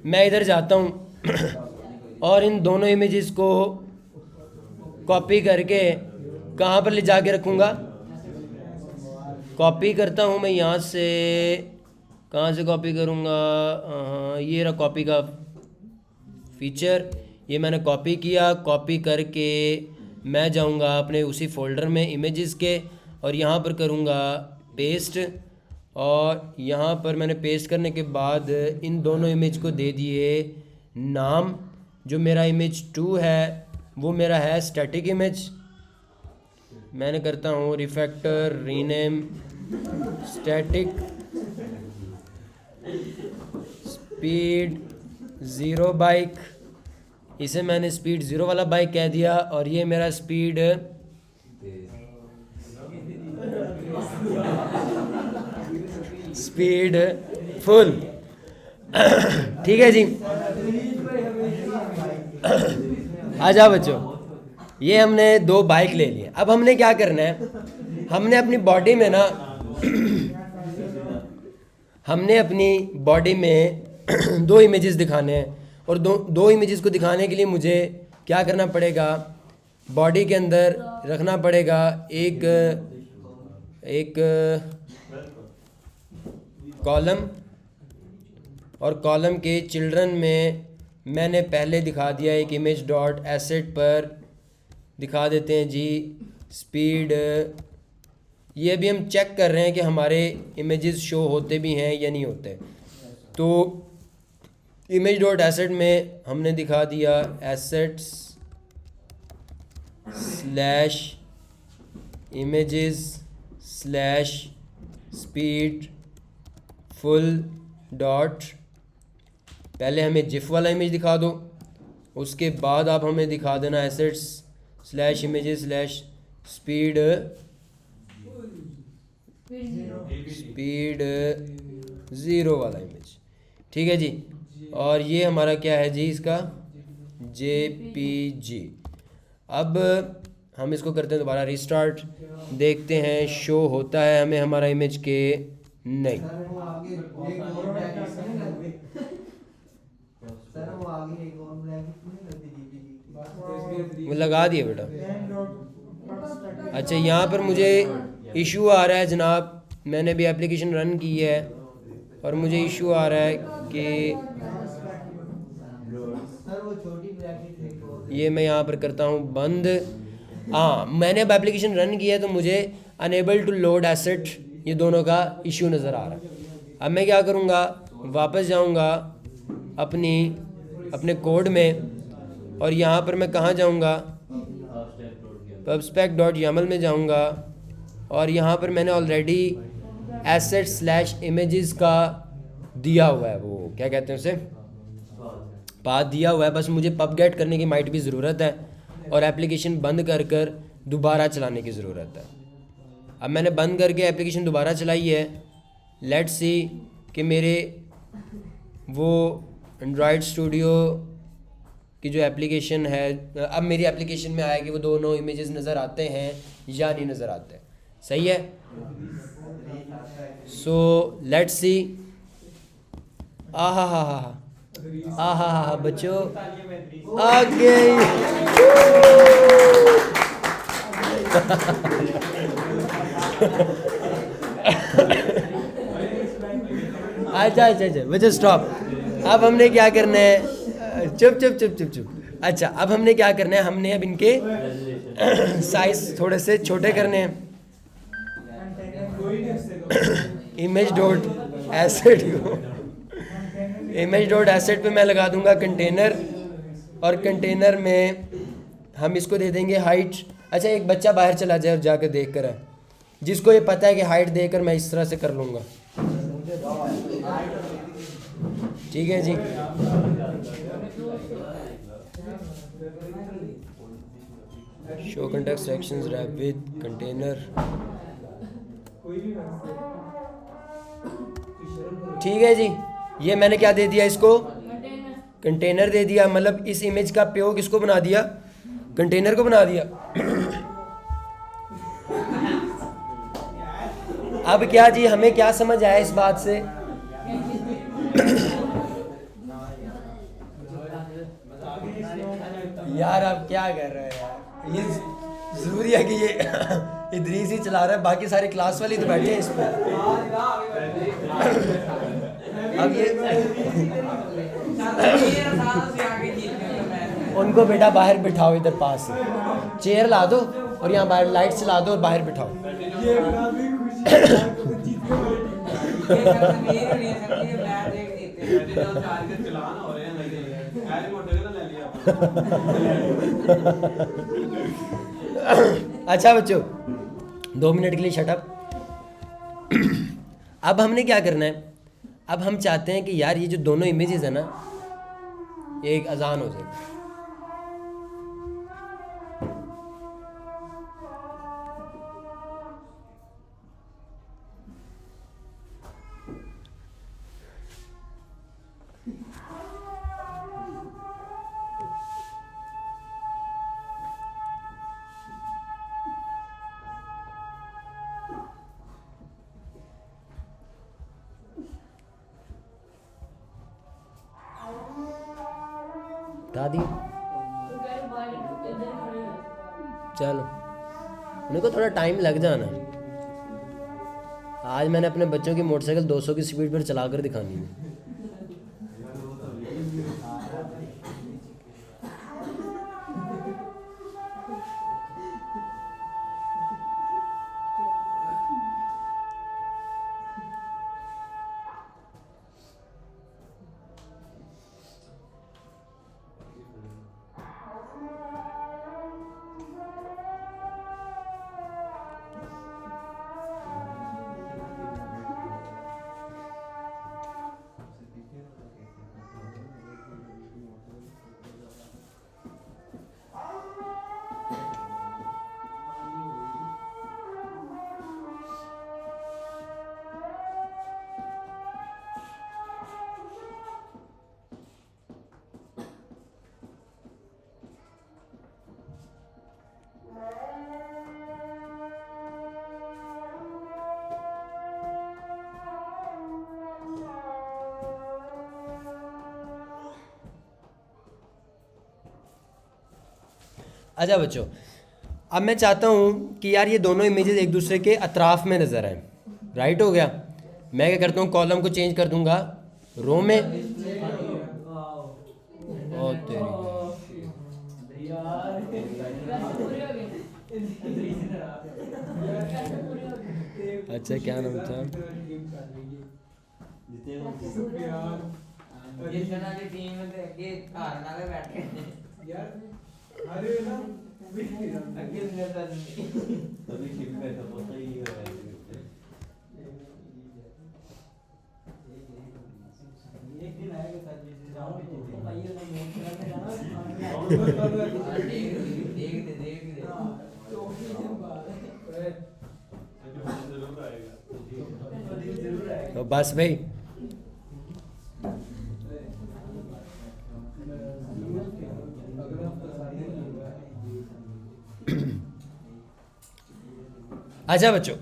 मैं इधर जाता हूँ और इन दोनों इमेजेस को कॉपी करके कहाँ पर ले जाके रखूँगा, कॉपी करता हूँ मैं यहाँ से, कहाँ से कॉपी करूँगा, ये रहा कॉपी का फीचर, ये मैंने कॉपी किया। कॉपी करके मैं जाऊँगा अपने उसी फोल्डर में इमेजेस के और यहाँ पर करूँगा पेस्ट, और यहाँ पर मैंने पेस्ट करने के बाद इन दोनों इमेज को दे दिए नाम। जो मेरा इमेज 2 है वो मेरा है स्टैटिक इमेज। मैंने करता हूँ refactor rename static speed 0 bike, इसे मैंने स्पीड 0 वाला बाइक कह दिया, और ये मेरा स्पीड स्पीड फुल। ठीक है जी, आ जाओ बच्चों, ये हमने 2 बाइक ले लिए। अब हमने क्या करना है, हमने अपनी बॉडी में ना हमने अपनी बॉडी में 2 इमेजेस दिखाने हैं, और दो इमेजेस को दिखाने के लिए मुझे क्या करना पड़ेगा, बॉडी के अंदर रखना पड़ेगा एक कॉलम, और कॉलम के चिल्ड्रन में मैंने पहले दिखा दिया एक इमेज डॉट एसेट पर दिखा देते हैं जी स्पीड। ये भी हम चेक कर रहे हैं कि हमारे इमेजेस शो होते भी हैं या नहीं होते। तो इमेज डॉट एसेट में हमने दिखा दिया assets slash images slash speed full dot, पहले हमें जिफ वाला इमेज दिखा दो, उसके बाद आप हमें दिखा देना assets slash images slash speed 0 वाला इमेज। ठीक है जी, और ये हमारा क्या है जी, इसका JPG। अब हम इसको करते हैं दोबारा रिस्टार्ट, देखते हैं शो होता है हमें हमारा इमेज के नहीं। सर वो आगे एक और ब्रैकेट नहीं लगती। सर वो आगे एक और ब्रैकेट नहीं लगती। वो लगा दिए बेटा। अच्छा, यहाँ पर मुझे इशू आ रहा है जनाब, मैंने भी एप्लीकेशन रन की है और मुझे इशू आ रहा है कि सर वो छोटी ब्रैकेट एक और, ये मैं यहाँ पर करता हूँ बंद। हाँ, मैंने अब एप्लीकेशन रन किया है तो मुझे अनेबल टू लोड एसेट ये दोनों का इशू नज़र आ रहा है। अब मैं क्या करूँगा, वापस जाऊँगा अपने कोड में, और यहाँ पर मैं कहाँ जाऊँगा, pubspec.yaml में जाऊँगा, और यहाँ पर मैंने ऑलरेडी एसेट स्लैश इमेजेस का दिया हुआ है, वो क्या कहते हैं उसे, पाथ दिया हुआ है। बस मुझे पब गेट करने की माइट भी ज़रूरत है और एप्लीकेशन बंद कर दोबारा चलाने की ज़रूरत है। अब मैंने बंद करके एप्लीकेशन दोबारा चलाई है। लेट्स सी कि मेरे वो एंड्रॉयड स्टूडियो की जो एप्लीकेशन है, अब मेरी एप्लीकेशन में आया कि वो दोनों इमेजेस नज़र आते हैं या नहीं नज़र आते। सही है, सो लेट्स सी। आहा बच्चों आ गई। अच्छा बच्चों स्टॉप। अब हमने क्या करना है, चुप। अच्छा, अब हमने क्या करना है, हमने अब इनके साइज थोड़े से छोटे करने हैं। इमेज डॉट एसेट को इमेज डॉट एसेट पे मैं लगा दूंगा कंटेनर, और कंटेनर में हम इसको दे देंगे हाइट। अच्छा, एक बच्चा बाहर चला जाए और जाकर देख कर आए, जिसको ये पता है कि हाइट देकर मैं इस तरह से कर लूँगा। ठीक है जी। Show context actions wrap with container. ठीक है जी, ये मैंने क्या दे दिया इसको, कंटेनर दे दिया। मतलब इस इमेज का पीओ किसको बना दिया, कंटेनर को बना दिया। अब क्या जी, हमें क्या समझ आया इस बात से? यार आप क्या कर रहे हैं यार, ये जरूरी है कि ये इदरीस ही चला रहा है, बाकी सारे क्लास वाले तो बैठे हैं इस पर। अब ये उनको बेटा बाहर बिठाओ, इधर पास चेयर ला दो और यहाँ बाहर लाइट चला दो और बाहर बिठाओ। अच्छा बच्चों, 2 मिनट के लिए शट अप। अब हमने क्या करना है, अब हम चाहते हैं कि यार ये जो दोनों इमेजेस है ना, एक अजान हो जाए। दादी चलो, उनको थोड़ा टाइम लग जाना। आज मैंने अपने बच्चों की मोटरसाइकिल 200 की स्पीड पर चलाकर दिखानी है। अच्छा बच्चों, अब मैं चाहता हूँ कि यार ये दोनों इमेजेस एक दूसरे के अतराफ में नज़र आए। राइट हो गया। मैं क्या करता हूँ, कॉलम को चेंज कर दूंगा रो में। ओ तेरी, अच्छा क्या नाम था? तो बस भाई, अच्छा बच्चों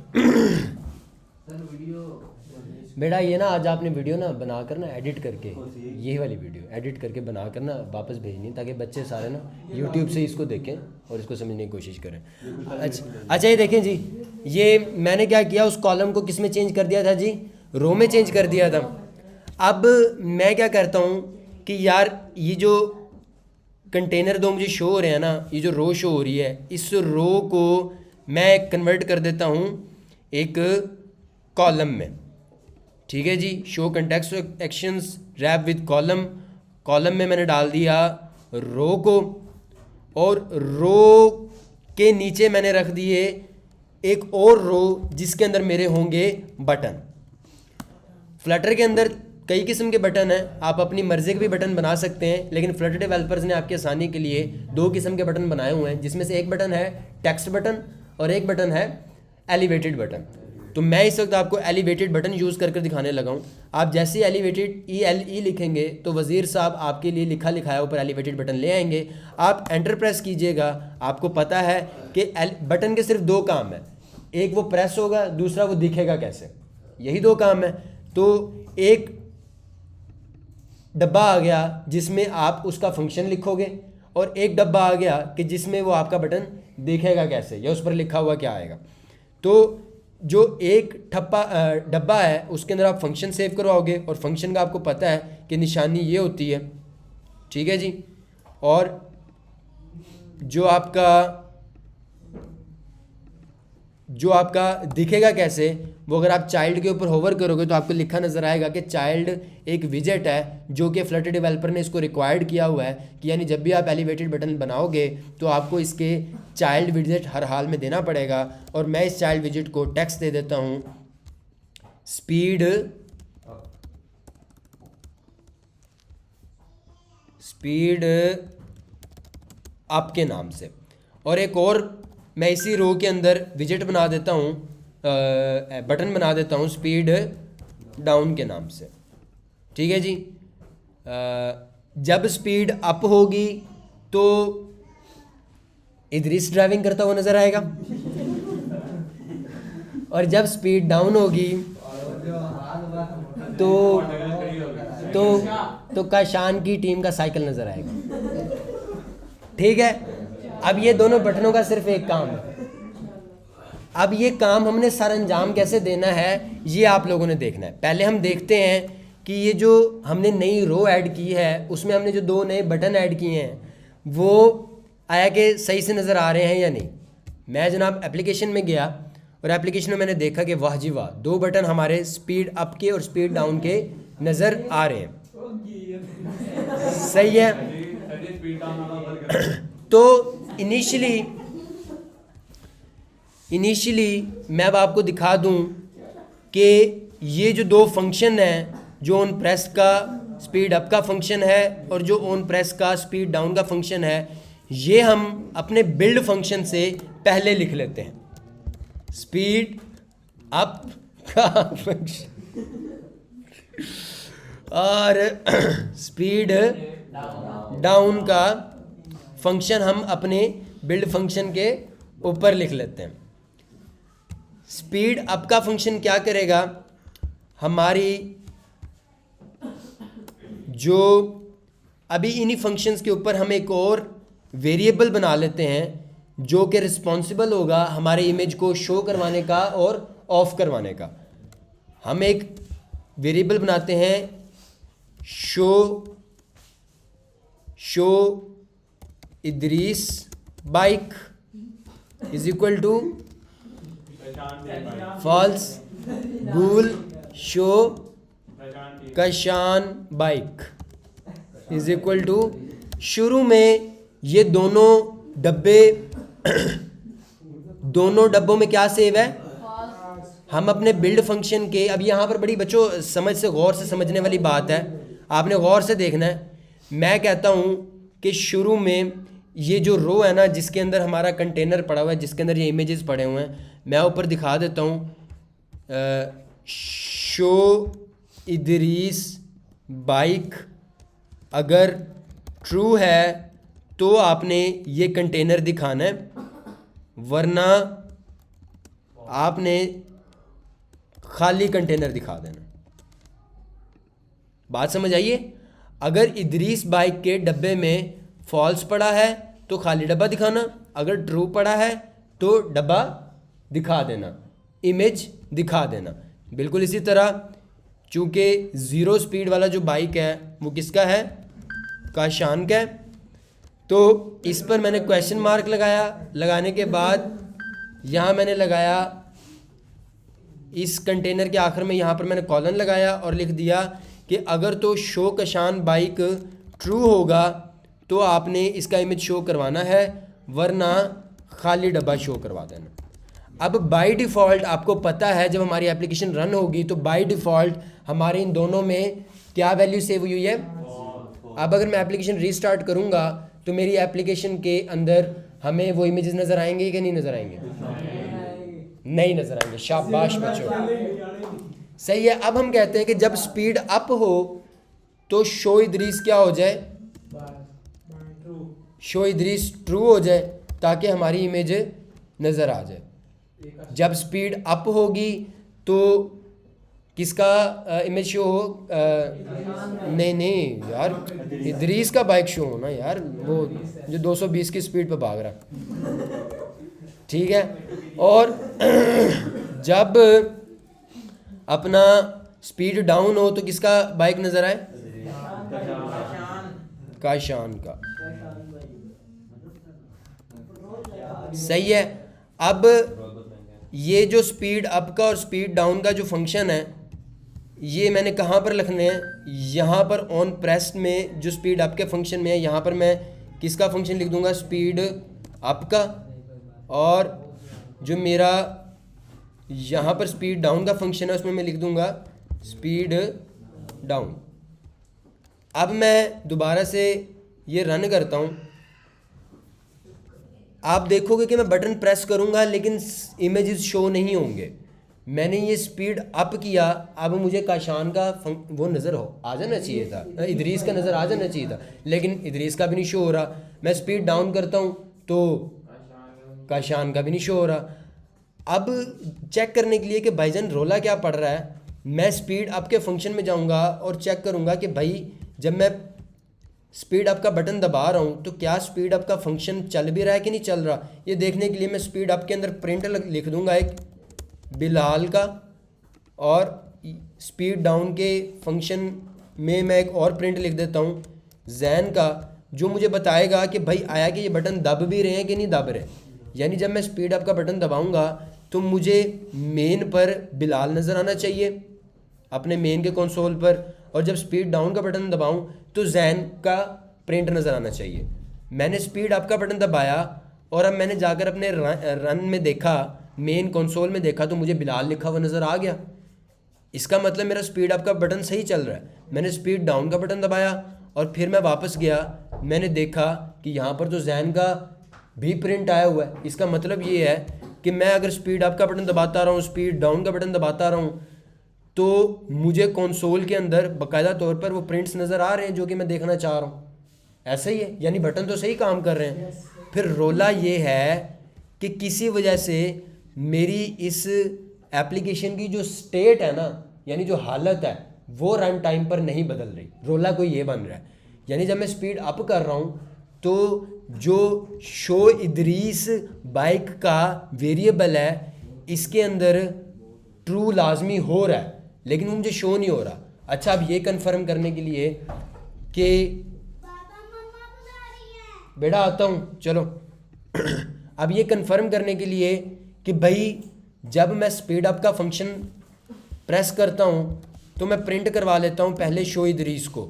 बेटा ये ना आज आपने वीडियो ना बनाकर ना एडिट करके, यही वाली वीडियो एडिट करके बनाकर ना वापस भेजनी, ताकि बच्चे सारे ना यूट्यूब से इसको देखें और इसको समझने की कोशिश करें। अच्छा ये देखें जी, ये मैंने क्या किया, उस कॉलम को किस में चेंज कर दिया था जी, रो में चेंज कर दिया था। अब मैं क्या करता हूँ कि यार ये जो कंटेनर दो मुझे शो हो रहे हैं ना, ये जो रो शो हो रही है, इस रो को मैं कन्वर्ट कर देता हूँ एक कॉलम में। ठीक है जी, show context actions wrap with column, column में मैंने डाल दिया रो को, और रो के नीचे मैंने रख दिए एक और रो जिसके अंदर मेरे होंगे बटन। फ्लटर के अंदर कई किस्म के बटन हैं, आप अपनी मर्जी के भी बटन बना सकते हैं, लेकिन फ्लटर डेवलपर्स ने आपकी आसानी के लिए 2 किस्म के बटन बनाए हुए हैं, जिसमें से एक बटन है टेक्स्ट बटन और एक बटन है एलिवेटेड बटन। तो मैं इस वक्त आपको एलिवेटेड बटन यूज़ करके दिखाने लगा हूँ। आप जैसे एलिवेटेड ELE लिखेंगे तो वज़ीर साहब आपके लिए लिखा लिखाया ऊपर एलिवेटेड बटन ले आएंगे। आप एंटर प्रेस कीजिएगा, आपको पता है कि बटन के सिर्फ 2 काम है, एक वो प्रेस होगा, दूसरा वो दिखेगा कैसे, यही 2 काम है। तो एक डब्बा आ गया जिसमें आप उसका फंक्शन लिखोगे, और एक डब्बा आ गया कि जिसमें वो आपका बटन दिखेगा कैसे या उस पर लिखा हुआ क्या आएगा। तो जो एक डब्बा है उसके अंदर आप फंक्शन सेव करवाओगे, और फंक्शन का आपको पता है कि निशानी ये होती है, ठीक है जी। और जो आपका दिखेगा कैसे, वो अगर आप चाइल्ड के ऊपर होवर करोगे तो आपको लिखा नज़र आएगा कि चाइल्ड एक विजेट है, जो कि फ्लटर डेवलपर ने इसको रिक्वायर्ड किया हुआ है कि यानी जब भी आप एलिवेटेड बटन बनाओगे तो आपको इसके चाइल्ड विजेट हर हाल में देना पड़ेगा। और मैं इस चाइल्ड विजेट को टेक्स्ट दे देता हूँ स्पीड अप के नाम से, और एक और मैं इसी रो के अंदर विजेट बना देता हूँ, बटन बना देता हूँ स्पीड डाउन के नाम से, ठीक है जी। जब स्पीड अप होगी तो इदरीस ड्राइविंग करता हुआ नज़र आएगा, और जब स्पीड डाउन होगी तो काशान की टीम का साइकिल नज़र आएगा, ठीक है। अब ये दोनों बटनों का सिर्फ एक काम है। अब ये काम हमने सर अंजाम कैसे देना है ये आप लोगों ने देखना है। पहले हम देखते हैं कि ये जो हमने नई रो ऐड की है उसमें हमने जो 2 नए बटन ऐड किए हैं वो आया कि सही से नज़र आ रहे हैं या नहीं। मैं जनाब एप्लीकेशन में गया और एप्लीकेशन में मैंने देखा कि वाह जी वाह, 2 बटन हमारे स्पीड अप के और स्पीड डाउन के नज़र आ रहे हैं, सही है। तो इनिशियली मैं अब आपको दिखा दूं कि ये जो 2 फंक्शन हैं, जो ऑन प्रेस का स्पीड अप का फंक्शन है और जो ऑन प्रेस का स्पीड डाउन का फंक्शन है, ये हम अपने बिल्ड फंक्शन से पहले लिख लेते हैं। स्पीड अप का फंक्शन और स्पीड डाउन का फंक्शन हम अपने बिल्ड फंक्शन के ऊपर लिख लेते हैं। स्पीड अप का फंक्शन क्या करेगा, हमारी जो अभी इन्हीं फंक्शंस के ऊपर हम एक और वेरिएबल बना लेते हैं जो कि रिस्पॉन्सिबल होगा हमारे इमेज को शो करवाने का और ऑफ करवाने का। हम एक वेरिएबल बनाते हैं show Idris bike is equal to false Google show Kashan bike is equal to. शुरू में ये दोनों डब्बों में क्या सेव है, हम अपने बिल्ड फंक्शन के। अब यहाँ पर बड़ी बच्चों समझ से गौर से समझने वाली बात है, आपने गौर से देखना है। मैं कहता हूँ कि शुरू में ये जो रो है ना जिसके अंदर हमारा कंटेनर पड़ा हुआ है, जिसके अंदर ये इमेजेस पड़े हुए हैं, मैं ऊपर दिखा देता हूँ शो इदरीस बाइक। अगर ट्रू है तो आपने ये कंटेनर दिखाना है, वरना आपने खाली कंटेनर दिखा देना। बात समझ आइए। अगर इदरीस बाइक के डब्बे में फॉल्स पड़ा है तो खाली डब्बा दिखाना, अगर ट्रू पड़ा है तो डब्बा दिखा देना, इमेज दिखा देना। बिल्कुल इसी तरह चूँकि 0 स्पीड वाला जो बाइक है वो किसका है, काशान का है, तो इस पर मैंने क्वेश्चन मार्क लगाया। लगाने के बाद यहाँ मैंने लगाया, इस कंटेनर के आखिर में यहाँ पर मैंने कॉलन लगाया और लिख दिया कि अगर तो शो कशान बाइक ट्रू होगा तो आपने इसका इमेज शो करवाना है, वरना खाली डब्बा शो करवा देना। अब बाय डिफ़ॉल्ट आपको पता है जब हमारी एप्लीकेशन रन होगी तो बाय डिफ़ॉल्ट हमारे इन दोनों में क्या वैल्यू सेव हुई है। अब अगर मैं एप्लीकेशन रीस्टार्ट करूँगा तो मेरी एप्लीकेशन के अंदर हमें वो इमेजेस नज़र आएंगे कि नहीं नज़र आएंगे? नहीं नज़र आएंगे। शाबाश बच्चों, सही है। अब हम कहते हैं कि जब स्पीड अप हो तो शो इदरीस क्या हो जाए, शो इदरीस ट्रू हो जाए ताकि हमारी इमेज नज़र आ जाए। जब स्पीड अप होगी तो किसका इमेज शो हो? नहीं यार, इदरीस का बाइक शो होना यार, वो जो 220 की स्पीड पे भाग रहा। ठीक है। और जब अपना स्पीड डाउन हो तो किसका बाइक नज़र आए? काशान का। सही है। अब ये जो स्पीड अप का और स्पीड डाउन का जो फंक्शन है ये मैंने कहाँ पर लिखने हैं? यहाँ पर ऑन प्रेस्ड में जो स्पीड अप के फंक्शन में है यहाँ पर मैं किसका फंक्शन लिख दूंगा? स्पीड अप का। और जो मेरा यहाँ पर स्पीड डाउन का फंक्शन है उसमें मैं लिख दूंगा स्पीड डाउन। अब मैं दोबारा से ये रन करता हूँ, आप देखोगे कि मैं बटन प्रेस करूँगा लेकिन इमेजेस शो नहीं होंगे। मैंने ये स्पीड अप किया, अब मुझे काशान का वो नज़र आ जाना चाहिए था, इदरीस का नज़र आ जाना चाहिए था, लेकिन इदरीस का भी नहीं शो हो रहा। मैं स्पीड डाउन करता हूँ तो काशान का भी नहीं शो हो रहा। अब चेक करने के लिए कि भाईजान रोला क्या पड़ रहा है, मैं स्पीड अप के फंक्शन में जाऊँगा और चेक करूँगा कि भाई जब मैं स्पीड अप का बटन दबा रहा हूँ तो क्या स्पीड अप का फंक्शन चल भी रहा है कि नहीं चल रहा। ये देखने के लिए मैं स्पीड अप के अंदर प्रिंट लिख दूँगा एक बिलाल का, और स्पीड डाउन के फंक्शन में मैं एक और प्रिंट लिख देता हूँ जैन का, जो मुझे बताएगा कि भाई आया कि ये बटन दब भी रहे हैं कि नहीं दब रहे। यानी जब मैं स्पीड अप का बटन दबाऊँगा तो मुझे मेन पर बिलाल नज़र आना चाहिए अपने मेन के कंसोल पर, और जब स्पीड डाउन का बटन दबाऊँ तो जैन का प्रिंट नज़र आना चाहिए। मैंने स्पीड अप का बटन दबाया और अब मैंने जाकर अपने रन में देखा, मेन कंसोल में देखा तो मुझे बिलाल लिखा हुआ नज़र आ गया। इसका मतलब मेरा स्पीड अप का बटन सही चल रहा है। मैंने स्पीड डाउन का बटन दबाया और फिर मैं वापस गया, मैंने देखा कि यहाँ पर तो जैन का भी प्रिंट आया हुआ है। इसका मतलब ये है कि मैं अगर स्पीड अप का बटन दबाता रहा हूँ, स्पीड डाउन का बटन दबाता रहा हूँ, तो मुझे कंसोल के अंदर बाकायदा तौर पर वो प्रिंट्स नज़र आ रहे हैं जो कि मैं देखना चाह रहा हूँ। ऐसा ही है, यानी बटन तो सही काम कर रहे हैं। फिर रोला ये है कि किसी वजह से मेरी इस एप्लीकेशन की जो स्टेट है ना, यानी जो हालत है, वो रन टाइम पर नहीं बदल रही। रोला कोई ये बन रहा है, यानी जब मैं स्पीड अप कर रहा हूँ तो जो शो इदरीस बाइक का वेरिएबल है इसके अंदर ट्रू लाजमी हो रहा है लेकिन वो मुझे शो नहीं हो रहा। अच्छा, अब ये कंफर्म करने के लिए कि बेटा आता हूँ, चलो अब ये कंफर्म करने के लिए कि भाई जब मैं स्पीड अप का फंक्शन प्रेस करता हूँ तो मैं प्रिंट करवा लेता हूँ पहले शो इदरीस को,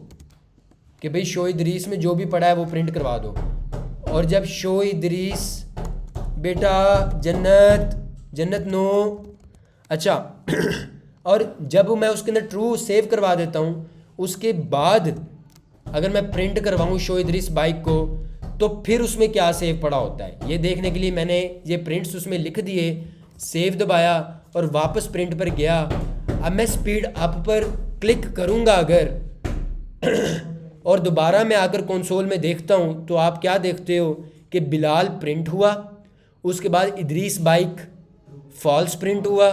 कि भाई शो इदरीस में जो भी पड़ा है वो प्रिंट करवा दो। और जब शो इदरीस, बेटा जन्नत नो, अच्छा और जब मैं उसके अंदर ट्रू सेव करवा देता हूँ, उसके बाद अगर मैं प्रिंट करवाऊँ शो इदरीस बाइक को तो फिर उसमें क्या सेव पड़ा होता है ये देखने के लिए मैंने ये प्रिंट्स उसमें लिख दिए, सेव दबाया और वापस प्रिंट पर गया। अब मैं स्पीड अप पर क्लिक करूँगा अगर और दोबारा मैं आकर कंसोल में देखता हूँ तो आप क्या देखते हो कि बिलाल प्रिंट हुआ, उसके बाद इदरीस बाइक फॉल्स प्रिंट हुआ,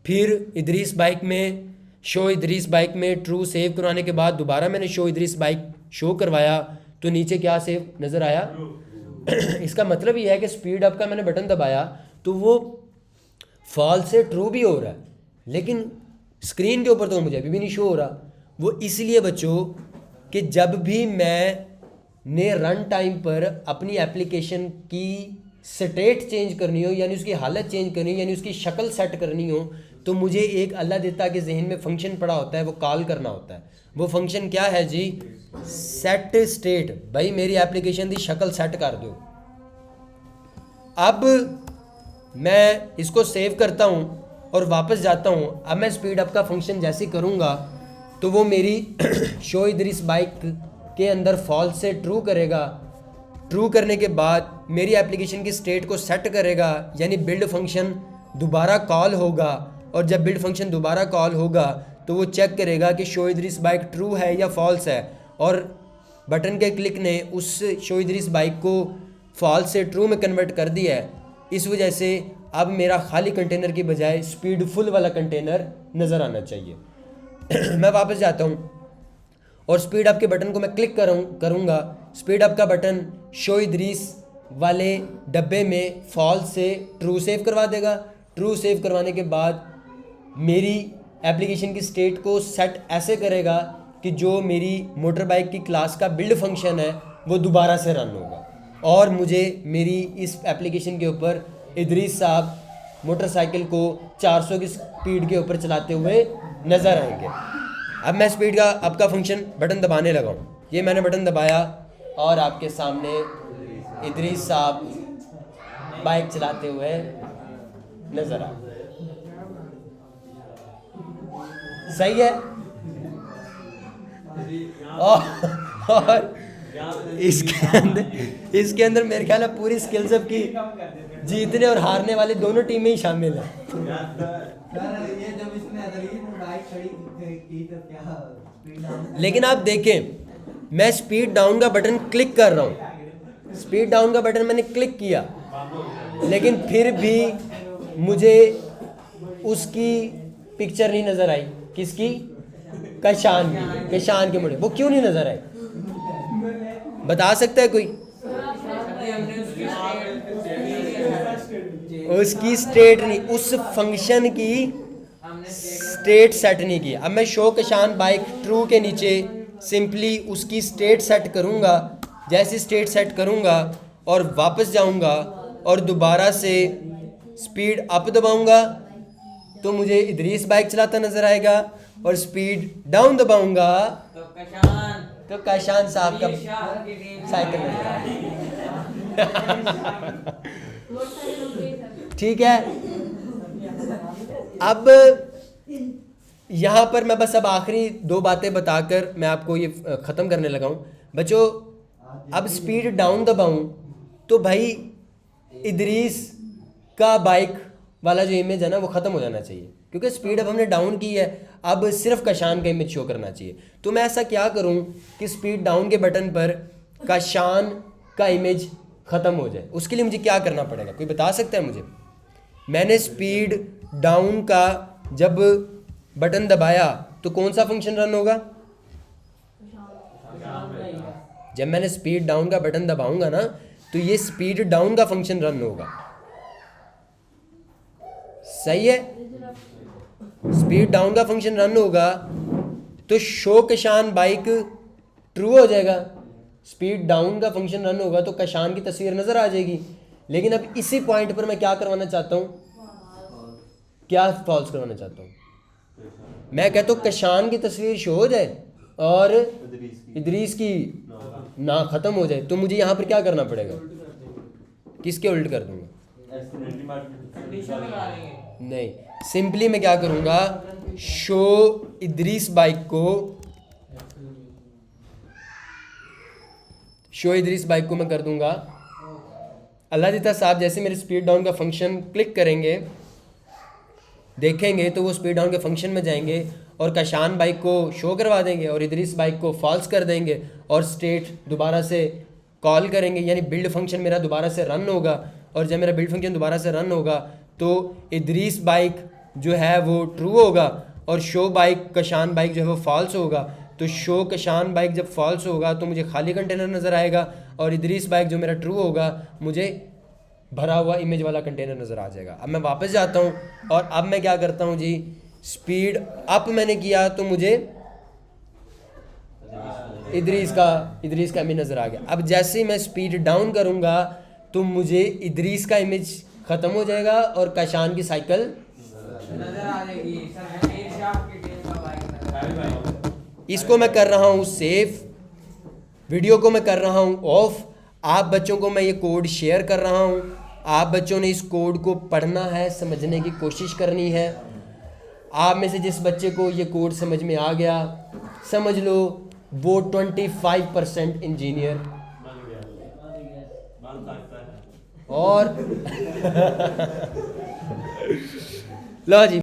फिर इदरीस बाइक में शो इदरीस बाइक में ट्रू सेव करवाने के बाद दोबारा मैंने शो इदरीस बाइक शो करवाया तो नीचे क्या सेव नज़र आया। इसका मतलब ये है कि स्पीड अप का मैंने बटन दबाया तो वो फॉल्स से ट्रू भी हो रहा है लेकिन स्क्रीन के ऊपर तो मुझे अभी भी नहीं शो हो रहा। वो इसलिए बच्चों कि जब भी मैंने रन टाइम पर अपनी एप्लीकेशन की स्टेट चेंज करनी हो, यानी उसकी हालत चेंज करनी हो, यानी उसकी शक्ल सेट करनी हो, तो मुझे एक अल्लाह देता के जहन में फंक्शन पड़ा होता है, वो कॉल करना होता है। वो फंक्शन क्या है जी? Set state. भाई मेरी एप्लीकेशन की शक्ल सेट कर दो। अब मैं इसको सेव करता हूँ और वापस जाता हूँ। अब मैं स्पीड अप का फंक्शन जैसे करूँगा तो वो मेरी शो इदरीस बाइक के अंदर फॉल्स से ट्रू करेगा। ट्रू करने के बाद मेरी एप्लीकेशन की स्टेट को सेट करेगा, यानी बिल्ड फंक्शन दोबारा कॉल होगा। और जब बिल्ड फंक्शन दोबारा कॉल होगा तो वो चेक करेगा कि शो इदरीस बाइक ट्रू है या फॉल्स है। और बटन के क्लिक ने उस शो इदरीस बाइक को फॉल्स से ट्रू में कन्वर्ट कर दिया है। इस वजह से अब मेरा खाली कंटेनर की बजाय स्पीड फुल वाला कंटेनर नज़र आना चाहिए। मैं वापस जाता हूँ और स्पीड अप के बटन को मैं क्लिक करूँगा। स्पीड अप का बटन शो इदरीस वाले डब्बे में फॉल्स से ट्रू सेव करवा देगा। ट्रू सेव करवाने के बाद मेरी एप्लीकेशन की स्टेट को सेट ऐसे करेगा कि जो मेरी मोटर बाइक की क्लास का बिल्ड फंक्शन है वो दोबारा से रन होगा और मुझे मेरी इस एप्लीकेशन के ऊपर इदरीस साहब मोटरसाइकिल को 400 की स्पीड के ऊपर चलाते हुए नज़र आएंगे। अब मैं स्पीड का अप का फंक्शन बटन दबाने लगा हूँ। ये मैंने बटन दबाया और आपके सामने इदरीस साहब बाइक चलाते हुए नज़र आ। सही है। और इसके अंदर मेरे ख्याल है पूरी स्किल्स अब की जीतने और हारने वाले दोनों टीमें ही शामिल हैं। ये जब इसने बाइक खड़ी की तो क्या स्पीड डाउन। लेकिन आप देखें मैं स्पीड डाउन का बटन क्लिक कर रहा हूँ। स्पीड डाउन का बटन मैंने क्लिक किया लेकिन फिर भी मुझे उसकी पिक्चर नहीं नज़र आई। किसकी? कशान के मुड़े। वो क्यों नहीं नज़र आई? बता सकता है कोई? उसकी स्टेट नहीं, उस फंक्शन की स्टेट सेट नहीं की। अब मैं शो कशान बाइक ट्रू के नीचे सिंपली उसकी स्टेट सेट करूँगा। जैसे स्टेट सेट करूँगा और वापस जाऊँगा और दोबारा से स्पीड अप दबाऊँगा तो मुझे इदरीस बाइक चलाता नज़र आएगा और स्पीड डाउन दबाऊँगा तो कशान साहब का साइकिल नज़र आएगा। ठीक है। अब यहाँ पर मैं बस अब आखिरी दो बातें बताकर मैं आपको ये ख़त्म करने लगा हूँ। बच्चों अब स्पीड डाउन दबाऊँ तो भाई इदरीस का बाइक वाला जो इमेज है ना वो ख़त्म हो जाना चाहिए, क्योंकि स्पीड अब हमने डाउन की है। अब सिर्फ कशान का इमेज शो करना चाहिए। तो मैं ऐसा क्या करूं कि स्पीड डाउन के बटन पर कशान का इमेज ख़त्म हो जाए? उसके लिए मुझे क्या करना पड़ेगा? कोई बता सकता है मुझे? मैंने स्पीड डाउन का जब बटन दबाया तो कौन सा फंक्शन रन होगा? जब मैंने स्पीड डाउन का बटन दबाऊंगा ना तो ये स्पीड डाउन का फंक्शन रन होगा। सही है। स्पीड डाउन का फंक्शन रन होगा तो शो कशान बाइक ट्रू हो जाएगा। स्पीड डाउन का फंक्शन रन होगा तो कशान की तस्वीर नज़र आ जाएगी। लेकिन अब इसी पॉइंट पर मैं क्या करवाना चाहता हूँ? क्या फॉल्स करवाना चाहता हूँ? मैं कहता हूँ कशान की तस्वीर शो हो जाए और इदरीस की ना ख़त्म हो जाए। तो मुझे यहाँ पर क्या करना पड़ेगा? किसके उल्ट कर दूंगा? नहीं, सिंपली मैं क्या करूँगा, शो इदरीस बाइक को मैं कर दूंगा अल्लाह दिता साहब। जैसे मेरे स्पीड डाउन का फंक्शन क्लिक करेंगे देखेंगे तो वो स्पीड डाउन के फंक्शन में जाएंगे और कशान बाइक को शो करवा देंगे और इदरीस बाइक को फॉल्स कर देंगे और स्टेट दोबारा से कॉल करेंगे, यानी बिल्ड फंक्शन मेरा दोबारा से रन होगा। और जब मेरा बिल्ड फंक्शन दोबारा से रन होगा तो इदरीस बाइक जो है वो ट्रू होगा और शो बाइक कशान बाइक जो है वो फॉल्स होगा। तो शो कशान बाइक जब फॉल्स होगा तो मुझे खाली कंटेनर नज़र आएगा और इदरीस बाइक जो मेरा ट्रू होगा मुझे भरा हुआ इमेज वाला कंटेनर नज़र आ जाएगा। अब मैं वापस जाता हूँ और अब मैं क्या करता हूँ जी, स्पीड अप मैंने किया तो मुझे इदरीस का इमेज नज़र आ गया। अब जैसे ही मैं स्पीड डाउन करूँगा तो मुझे इदरीस का इमेज ख़त्म हो जाएगा और कशान की साइकिल नजर आ जाएगी सर इरशाद की टीम का बाइक इसको मैं कर रहा हूँ सेव, वीडियो को मैं कर रहा हूँ ऑफ। आप बच्चों को मैं ये कोड शेयर कर रहा हूँ, आप बच्चों ने इस कोड को पढ़ना है, समझने की कोशिश करनी है। आप में से जिस बच्चे को ये कोड समझ में आ गया, समझ लो वो 25% इंजीनियर बन सकता है। और लो जी।